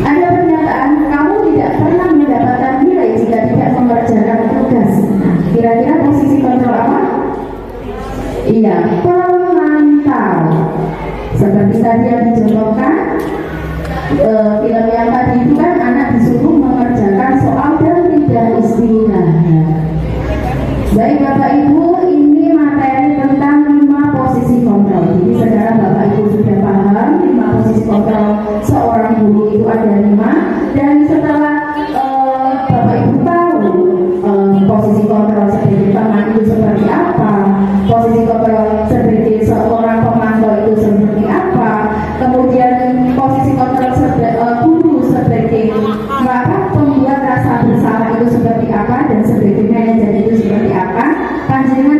Ada pernyataan, kamu tidak pernah mendapatkan nilai jika tidak mengerjakan tugas. Nah, kira-kira posisi kontrol apa? Iya, pemantau. Seperti tadi yang dicontohkan, film yang tadi itu kan anak disuruh mengerjakan soal dan tidak istirahat. Baik Bapak Ibu, ini materi tentang 5 posisi kontrol. Jadi sekarang Bapak Ibu sudah paham 5 posisi kontrol seorang guru itu ada 5. Dan setelah Bapak Ibu tahu posisi kontrol sebagai teman itu seperti apa, posisi kontrol sebagai seorang pemantau itu seperti apa, kemudian posisi kontrol guru sebagai pembuat rasa bersalah itu seperti apa, dan sebagai manajer itu seperti apa, panjenengan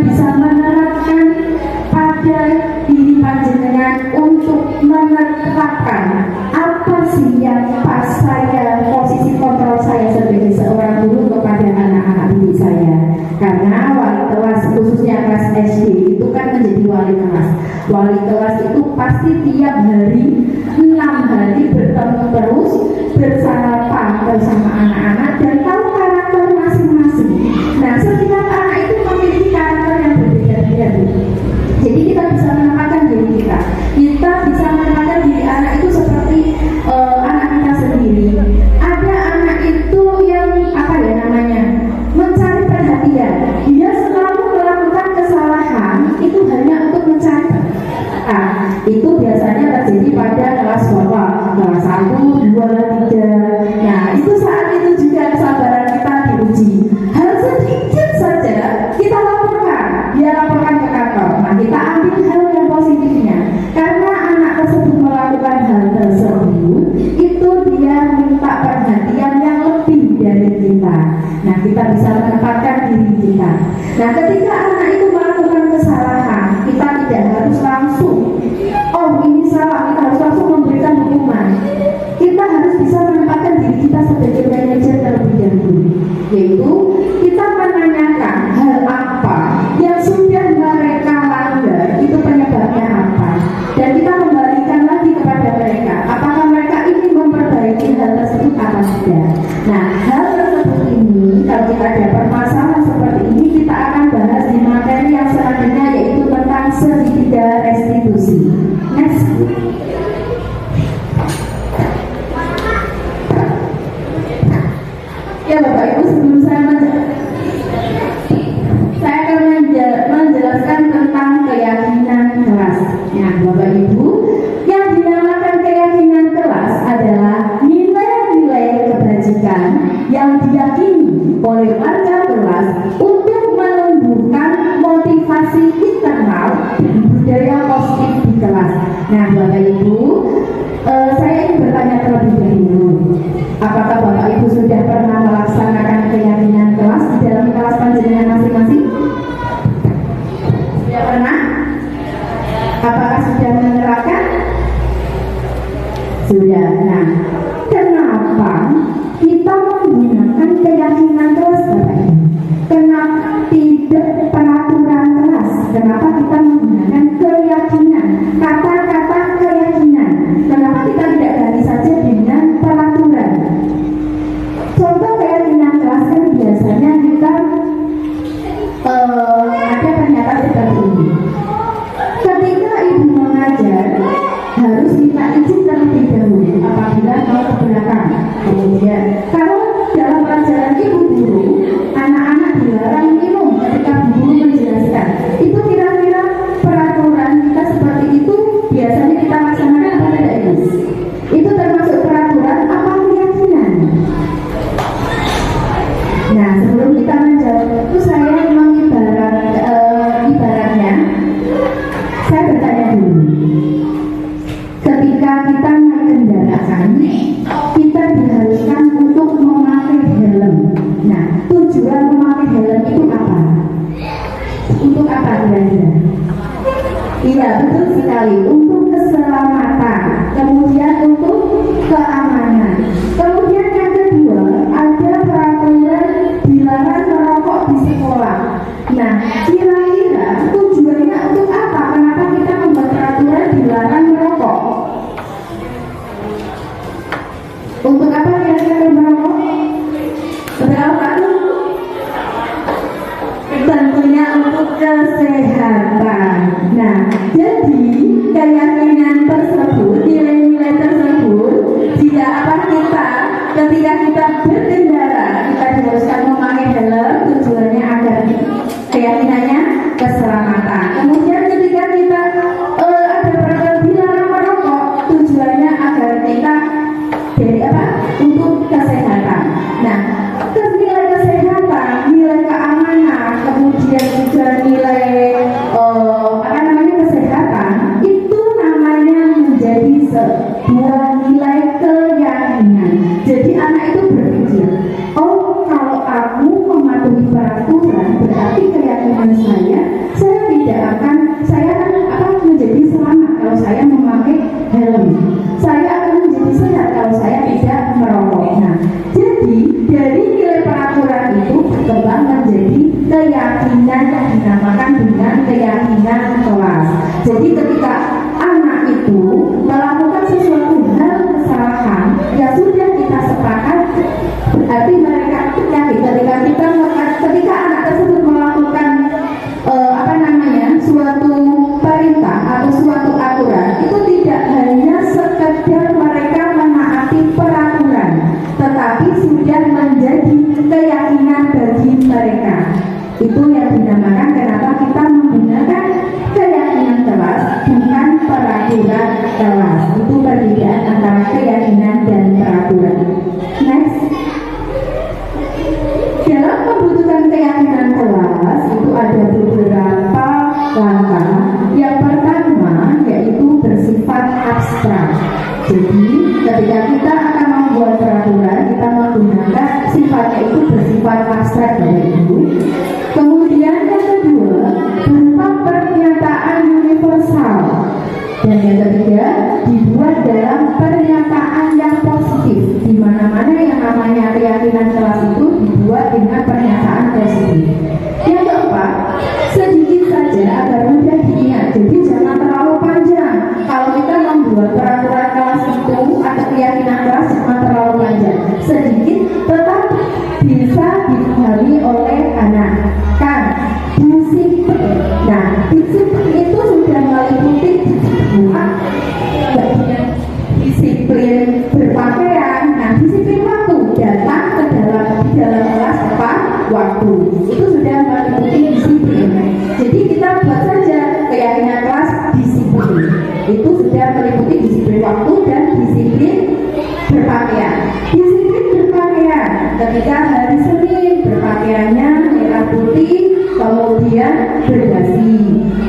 begini, ada anak itu yang apa ya namanya, mencari perhatian. Dia selalu melakukan kesalahan itu hanya untuk mencari perhatian. Itu biasanya terjadi pada kelas bawah, kelas 1, 2, 3. Nah, itu saat itu juga kesabaran kita diuji. Hal sedikit saja kita laporkan, dia laporkan ke kantor. Nah, kita ambil hal yang positifnya. Karena anak tersebut melakukan hal tersebut, itu dia minta perhatian yang lebih dari kita. Nah, kita bisa menempatkan diri kita. Nah, ketika anak itu melakukan kesalahan, kita tidak harus langsung, oh ini salah, kita harus langsung memberikan hukuman. Kita harus bisa menempatkan diri kita sebagai manajer terlebih dahulu, yaitu kita menanyakan hal apa yang sudah mereka langgar, itu penyebabnya apa, dan kita kembalikan lagi kepada mereka apakah mereka ingin memperbaiki hal tersebut atau tidak. Nah, hal tersebut ini kalau kita ada permasalahan seperti ini, kita akan bahas di materi yang selanjutnya, yaitu tentang segitiga restitusi. Next. Ya Bapak Ibu, sebelum saya akan menjelaskan tentang keyakinan kelas. Ya Bapak Ibu, yang dinamakan keyakinan kelas adalah nilai-nilai kebajikan yang diyakini oleh warga kelas untuk menumbuhkan motivasi internal dan budaya positif di kelas. Nah Bapak Ibu, saya ingin bertanya terlebih dahulu, apakah Bapak Ibu sudah pernah melaksanakan keyakinan kelas di dalam kelas panjenengan masing-masing? Sudah pernah? Apakah sudah menerapkan? Sudah. Nah, kenapa kita menggunakan keyakinan kelas, Bapak Ibu? Kenapa tidak peraturan kelas? Kenapa kita menggunakan keyakinan? Kata-kata keyakinan. Kenapa kita tidak ganti saja dengan peraturan? Contoh keyakinan kelas kan biasanya kita ada pernyataan seperti ini. Ketika ibu mengajar, harus minta izin terlebih dahulu apabila mau ke belakang. Kemudian, kalau dalam pelajaran ibu guru, anak-anak dilarang minum ketika guru menjelaskan. Itu kira-kira peraturan kita seperti itu biasanya kita laksanakan atau tidak, Ibu? Itu termasuk peraturan apa keyakinan? Nah, sebelum kita menjawab itu, saya ibaratnya saya bertanya dulu. Ketika kita naik kendaraan, kita diharuskan untuk memakai helm. Nah, tujuan memakai helm itu apa? Untuk apa kira-kira? Iya, betul sekali. Untuk keselamatan. Kemudian untuk keamanan. Kemudian yang kedua, ada peraturan dilarang merokok di sekolah. Nah, kira-kira tujuannya untuk apa? Kenapa kita membuat peraturan dilarang merokok? Untuk apa kira-kira merokok? Berapa? Tentunya untuk kesehatan. Nah, jadi keyakinan tersebut, nilai-nilai tersebut, jika apa ketika kita berkendara, kita diharuskan memakai helm, tujuannya agar keyakinannya keselamatan. Kemudian ketika kita ada peraturan dilarang merokok, tujuannya agar kita dari apa? Untuk kesehatan. Nah, nilai kesehatan, nilai keamanan, kemudian juga nilai kesehatan, itu namanya menjadi sebuah nilai keyakinan. Jadi anak itu berpikir, oh kalau aku mematuhi peraturan, berarti keyakinan saya akan menjadi selamat kalau saya memakai helm. Saya akan menjadi sehat kalau saya tidak merokok. Nah, jadi dari nilai peraturan itu berkembang menjadi keyakinan yang dinamakan dengan keyakinan kelas. Jadi ketika anak itu melakukan sesuatu hal kesalahan, ya sudah kita sepakat, berarti mereka yakin ketika anak tersebut melakukan suatu perintah atau suatu aturan, itu tidak hanya sekedar mereka menaati peraturan, bersifat abstrak Bapak Ibu. Kemudian yang kedua berupa pernyataan universal. Dan yang ketiga dibuat dalam pernyataan yang positif. Di mana-mana yang namanya keyakinan kelas itu dibuat dengan pernyataan positif. Yang keempat, sedikit saja agar mudah diingat. Jadi jangan terlalu panjang. Kalau kita membuat peraturan kelas itu atau keyakinan kelas jangan terlalu panjang. Sedikit tetap bisa dipahami oleh anak. Kan disiplin. Nah, disiplin itu sudah meliputi disiplin berpakaian. Nah, disiplin waktu, datang ke dalam kelas tepat waktu. Itu sudah meliputi disiplin. Jadi kita buat saja keyakinan kelas disiplin. Itu sudah meliputi disiplin waktu dan disiplin berpakaian. Disiplin berpakaian ketika hari Senin berpakaiannya merah putih, kemudian berdasi.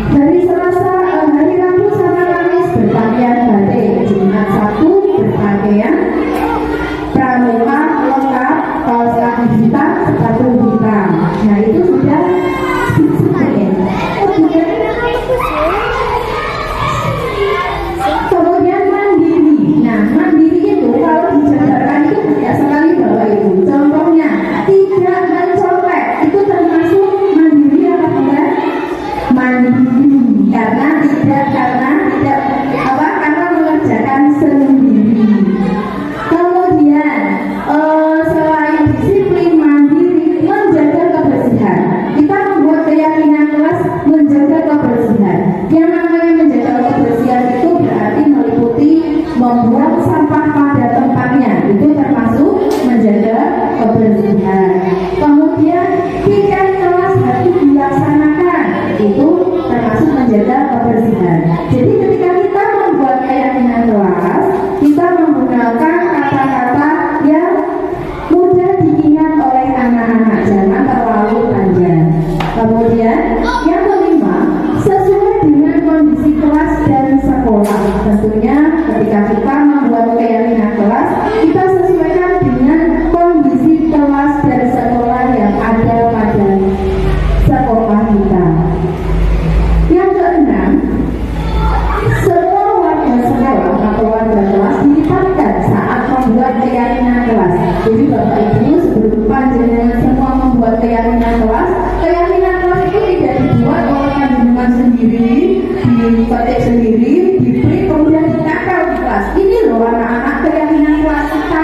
Hari Selasa, hari Rabu sama Kamis berpakaian batik. Jumat Sabtu berpakaian pramuka lengkap, kaos kaki hitam, sepatu hitam. Nah itu sudah disiplin. Kemudian mandiri. Nah mandiri itu kalau dijabarkan itu banyak sekali Bapak Ibu. Contohnya tidak mencolek, itu termasuk mandiri apa enggak? Mandiri karena mengerjakan sendiri. Kemudian selain disiplin, mandiri, menjaga kebersihan. Kita membuat keyakinan kelas menjaga kebersihan. Yang namanya menjaga kebersihan itu berarti meliputi membuang sampah pada tempatnya. Itu termasuk menjaga kebersihan. Kemudian piket kelas harus dilaksanakan. Itu termasuk menjaga kebersihan. Jadi ketika kita membuat keyakinan kelas, kita menggunakan kata-kata yang mudah diingat oleh anak-anak, jangan terlalu panjang. Kemudian yang kelima, sesuai dengan kondisi kelas dan sekolah. Tentunya ketika kita membuat keyakinan kelas, kita sesuaikan dengan kondisi kelas dan sekolah yang ada pada sekolah kita. Yang keenam, semua warga sekolah atau warga kelas dilibatkan saat membuat keyakinan kelas. Jadi Bapak Ibu sebelum panjenengan semua membuat keyakinan kelas itu tidak dibuat oleh panjenengan sendiri, diketik sendiri, diberi kemudian dikakal di kelas. Ini loh anak-anak keyakinan kelas kita.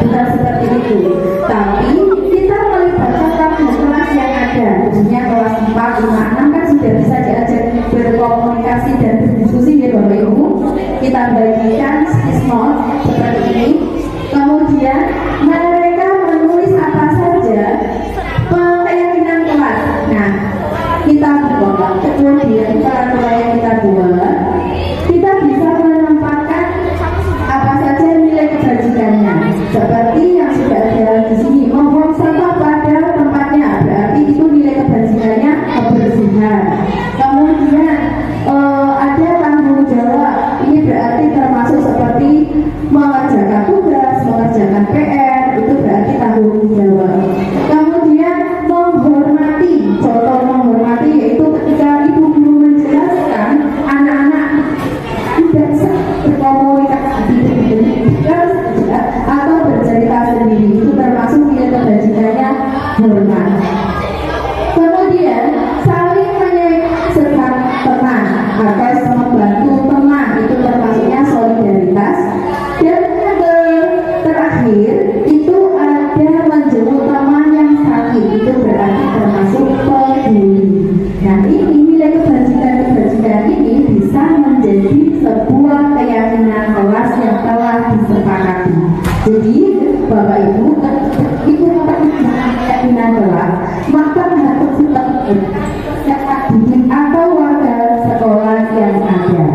Bukan seperti itu. Tapi kita melibatkan kelas yang ada, khususnya kelas 4, 5, 6 kan sudah bisa diajak berkomunikasi dan berdiskusi ya Bapak Ibu. Kita bagikan note seperti ini. Kemudian mereka menulis apa saja keyakinan kelas. Nah, kita buat kemudian peraturan yang kita buat, kita bisa menempatkan apa saja nilai kebajikannya. Seperti yang sudah ada di sini, membuang sampah pada tempatnya, berarti itu nilai kebajikannya kebersihan. Kemudian ada tanggung jawab, ini berarti termasuk seperti mengerjakan tugas, mengerjakan PR, itu berarti tanggung jawab. Kemudian menghormati, contoh menghormati yaitu ketika ibu guru menjelaskan anak-anak tidak bisa berkomunikasi atau bercerita sendiri, itu termasuk nilai kebajikannya hormat. Kemudian saling menyesuaikan teman atau membantu teman, itu termasuknya solidaritas. Dan yang terakhir itu ada menjemput teman yang sakit, itu berarti termasuk peduli. Nah ini nilai kebajikan ini bisa menjadi sebuah keyakinan kelas yang telah disepakati. Jadi Bapak Ibu itu keyakinan kelas, maka harus dilakukan didik atau warga sekolah yang ada.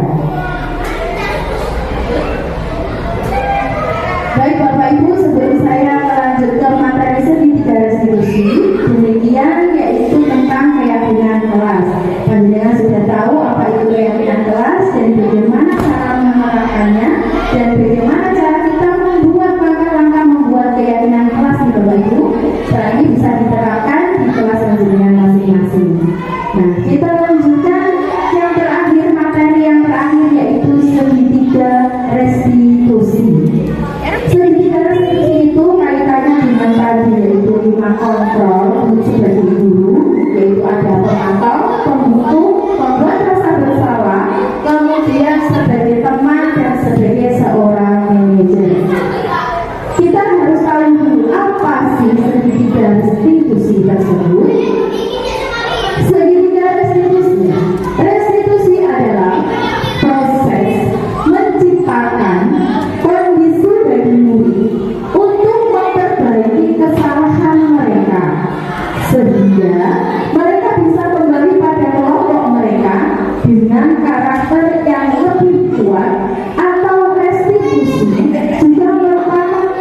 Baik Bapak Ibu, sebelum saya melanjutkan materi seni di garis diskusi, demikian yaitu tentang keyakinan kelas. Panjenengan sudah tahu apa itu keyakinan kelas dan bagaimana cara menerapkannya dan bagaimana cara kita membuat langkah-langkah membuat keyakinan kelas di Bapak Ibu. restitusi tersebut. Segitiga restitusinya, restitusi adalah proses menciptakan kondisi bagi murid untuk memperbaiki kesalahan mereka sehingga mereka bisa kembali pada kelompok mereka dengan karakter yang lebih kuat. Atau restitusi juga merupakan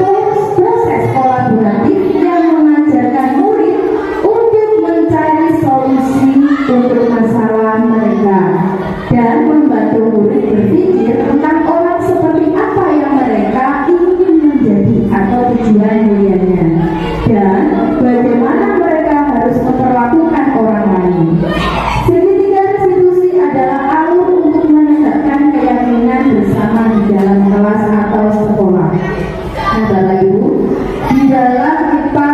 proses kolaboratif yang mengajarkan murid untuk mencari solusi untuk masalah mereka dan membantu murid berpikir tentang orang seperti apa yang mereka ingin menjadi atau tujuan mulianya dan bagaimana mereka harus memperlakukan orang lain. Segitiga restitusi adalah alur untuk menegakkan keyakinan bersama di dalam kelas atau sekolah. Nah, Bapak Ibu, di dalam kita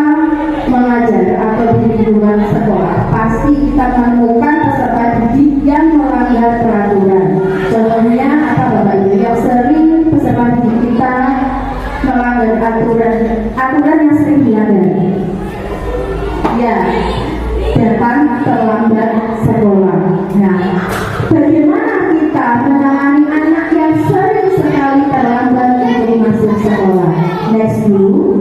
mengajar atau di lingkungan sekolah, pasti kita menemukan peserta didik yang melanggar peraturan. Contohnya apa, Bapak Ibu? Yang sering peserta didik kita melanggar aturan yang sering dilanggar. Ya, datang terlambat sekolah. Nah, bagaimana kita menangani anak yang sering sekali terlambat untuk masuk sekolah? Next dulu.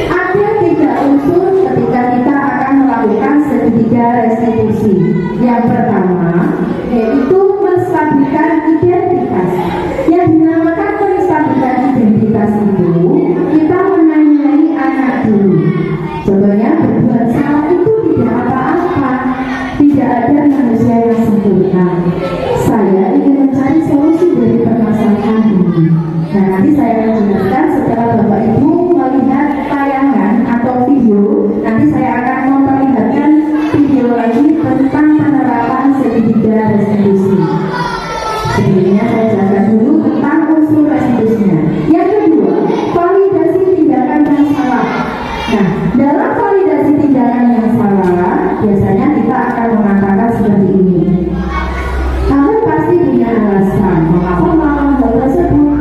Ada 3 unsur ketika kita akan melakukan segitiga restitusi. Yang pertama, yaitu menstabilkan identitas. Yang dinamakan menstabilkan identitas itu, kita menanyai anak dulu. Contohnya, berbuat salah itu tidak apa-apa. Tidak ada manusia yang sempurna. Saya ingin mencari solusi dari permasalahan ini. Nah, nanti saya akan jelaskan setelah Bapak Ibu melihat tayangan atau video. Nanti saya akan memperlihatkan video lagi tentang penerapan segitiga restitusi. Sebelumnya saya jelaskan dulu tentang unsur restitusinya. Yang kedua, validasi tindakan yang salah. Nah, dalam validasi tindakan yang salah, biasanya kita akan mengatakan seperti ini. Kamu pasti punya alasan mengapa melakukan hal tersebut.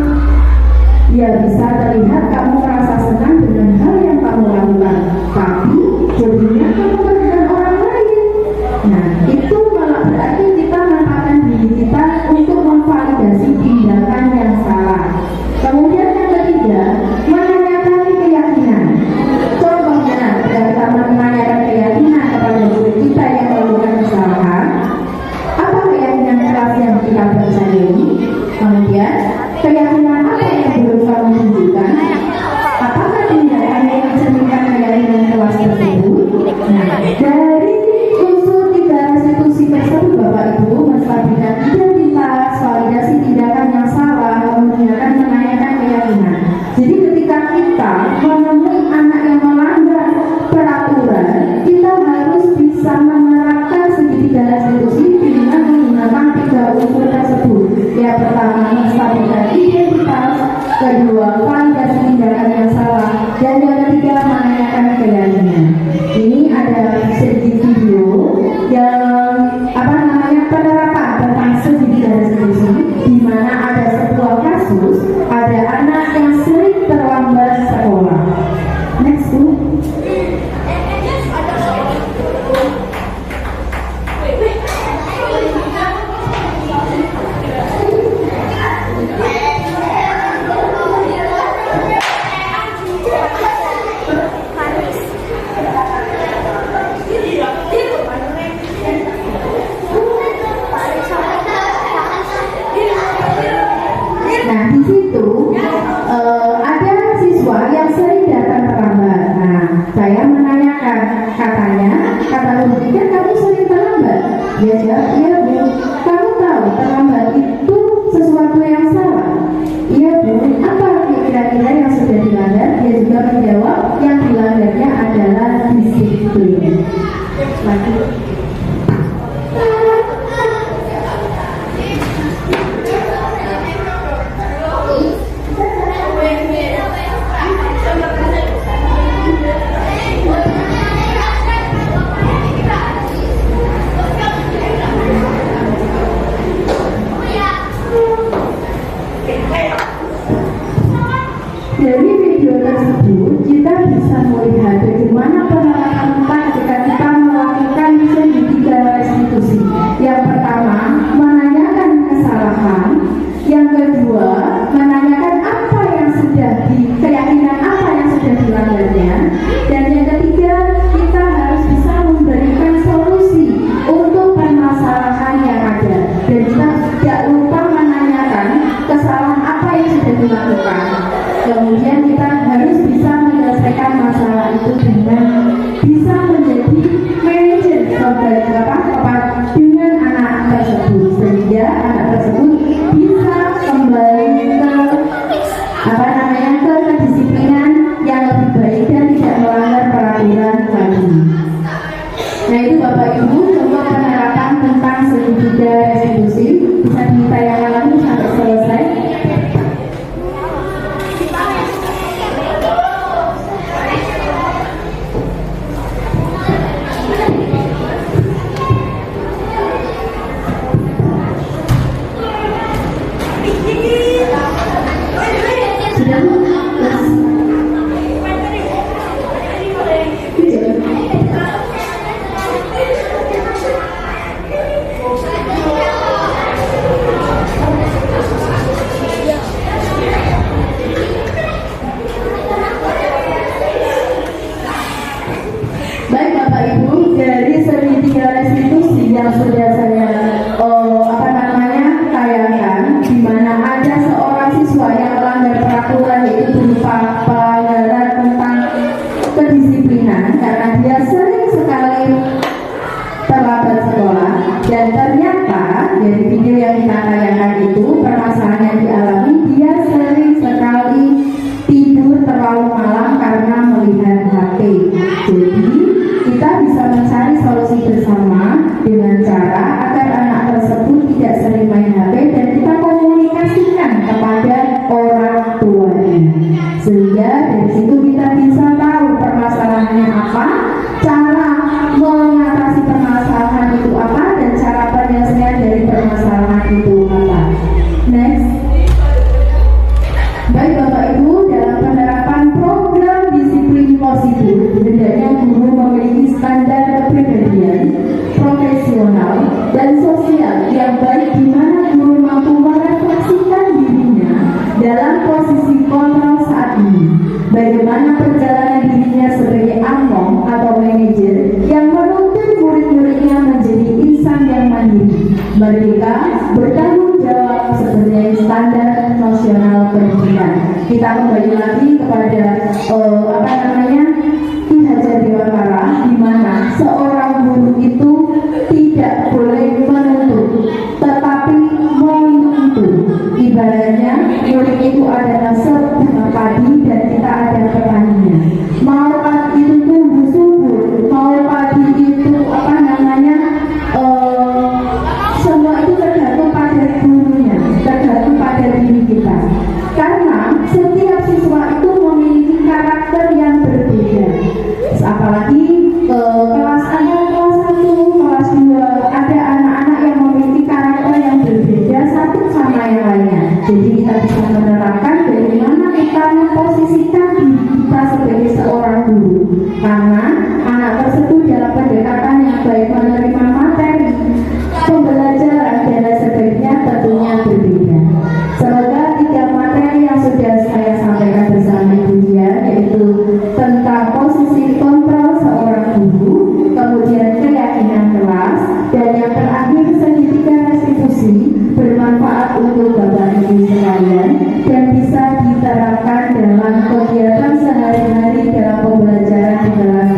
Ya, bisa terlihat kamu merasa senang dengan hal yang kamu lakukan, tapi jadinya kamu merugikan orang lain. Nah, itu malah berarti kita menempatkan diri kita untuk memvalidasi tindakan yang salah. Kemudian yang ketiga, menanyakan keyakinan. Contohnya, ketika kita menanyakan keyakinan kepada murid kita yang melakukan kesalahan, apa keyakinan kelas yang kita percayai? Kemudian, keyakinan apa yang belum kamu tunjukkan? Apakah tindakan yang mencerminkan keyakinan kelas tersebut? Nah, dari unsur 3 restitusi tersebut, Bapak Ibu, menstabilkan identitas, validasi tindakan yang salah, kemudian menanyakan keyakinan. Jadi ketika kita menemui anak yang melanggar peraturan, kita harus bisa menerapkan segitiga restitusi dengan menggunakan 3 unsur tersebut. Yang pertama, menstabilkan identitas, kedua, validasi tindakan yang salah, dan yang ketiga, menanyakan keyakinan. Ini ada sedikit video yang penerapan tentang segitiga restitusi, di mana ada sebuah kasus, ada anak yang sering terlambat sekolah. Next, Bu. Nah, di situ ada siswa yang sering datang terlambat. Nah, saya menanyakan, kata Bu, kan kamu sering terlambat? Dia jawab, iya Bu. Kamu tahu terlambat itu sesuatu yang salah? Iya Bu. Apa kira-kira yang sudah dilanggar? Dia juga menjawab, yang dilanggarnya adalah disiplin. Lagi. Dari video tersebut tersebut kita bisa melihat bagaimana penerapan ketika kita melakukan misi di 3 institusi. Yang pertama, menanyakan kesalahan. Yang kedua, menanyakan apa yang sudah keyakinan apa yang sudah dilanggarnya. Dan yang ketiga, kita harus bisa memberikan solusi untuk permasalahan yang ada. Dan kita tidak lupa menanyakan kesalahan apa yang sudah dilakukan. Kemudian kita harus bisa menyelesaikan masalah itu dengan bisa menjadi manajer dengan anak tersebut, sehingga anak tersebut bisa kembali ke kedisiplinan yang lebih baik dan tidak melanggar peraturan lagi. Nah, itu Bapak Ibu contoh penerapan tentang segitiga restitusi, bisa ditayangkan lagi sampai selesai. Baik Bapak Ibu, dari segitiga restitusi yang sudah saya tayangkan, di mana ada seorang siswa yang melanggar peraturan yaitu berupa pelanggaran tentang kedisiplinan karena dia sering sekali terlambat sekolah, dan ternyata dari video yang kita tayangkan itu permasalahan yang dialami, dia sering sekali tidur terlalu malam karena melihat HP. Jadi kita bisa mencari solusi bersama dengan cara agar anak tersebut tidak sering main HP dan kita komunikasikan kepada orang tuanya, sehingga dari situ kita bisa tahu permasalahannya apa, cara mengatasi permasalahan itu apa, dan cara penyelesaian dari permasalahan itu apa. Next. Baik Bapak Ibu, dalam penerapan program disiplin positif, hendaknya guru memiliki standar kepribadian, profesional, dan sosial yang baik, di mana guru mampu merefleksikan dirinya dalam posisi kontrol saat ini. Bagaimana perjalanan dirinya sebagai among atau manajer yang menuntun murid-muridnya menjadi insan yang mandiri, merdeka, bertanggung jawab sebagai standar nasional pendidikan. Kita kembali lagi kepada Ki Hajar Dewantara, di mana seorang guru itu tidak boleh menuntut, tetapi menuntun. Ibaratnya murid itu adalah sebuah padi dan kita ada petaninya. Mau padi itu tumbuh subur, mau padi itu semua itu tergantung pada gurunya, tergantung pada diri kita. Karena setiap siswa itu memiliki karakter yang berbeda. Apalagi kelas ada kelas 1, kelas 2, ada anak-anak yang memiliki karakter yang berbeda satu sama yang lainnya. Jadi kita bisa menerapkan bagaimana kita memposisikan diri kita sebagai seorang guru. Karena anak tersebut dalam pendekatan yang baik menerima materi, pembelajaran dan lain sebagainya tentunya berbeda. Semoga 3 materi yang sudah saya sampaikan bersama Ibu Dian, yaitu tentang posisi kontrol seorang guru, kemudian keyakinan kelas, dan yang terakhir segitiga restitusi, bermanfaat untuk Bapak Ibu sekalian dan bisa diterapkan dalam kegiatan sehari-hari dalam pembelajaran di kelas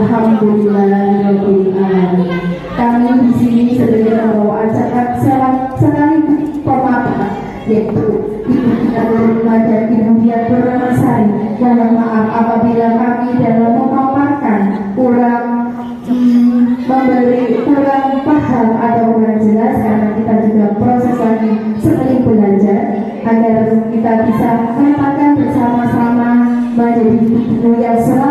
Alhamdulillahirobbilalamin. Kami di sini sebagai pembawa acara sekaligus pemaparan, yaitu Ibu Tina Nurullah dan Ibu Dian Purnamasari. Mohon maaf apabila kami dalam memaparkan kurang memberi kurang paham atau kurang jelas, karena kita juga proses lagi sering belajar agar kita bisa menempatkan bersama-sama menjadi ibu yang selalu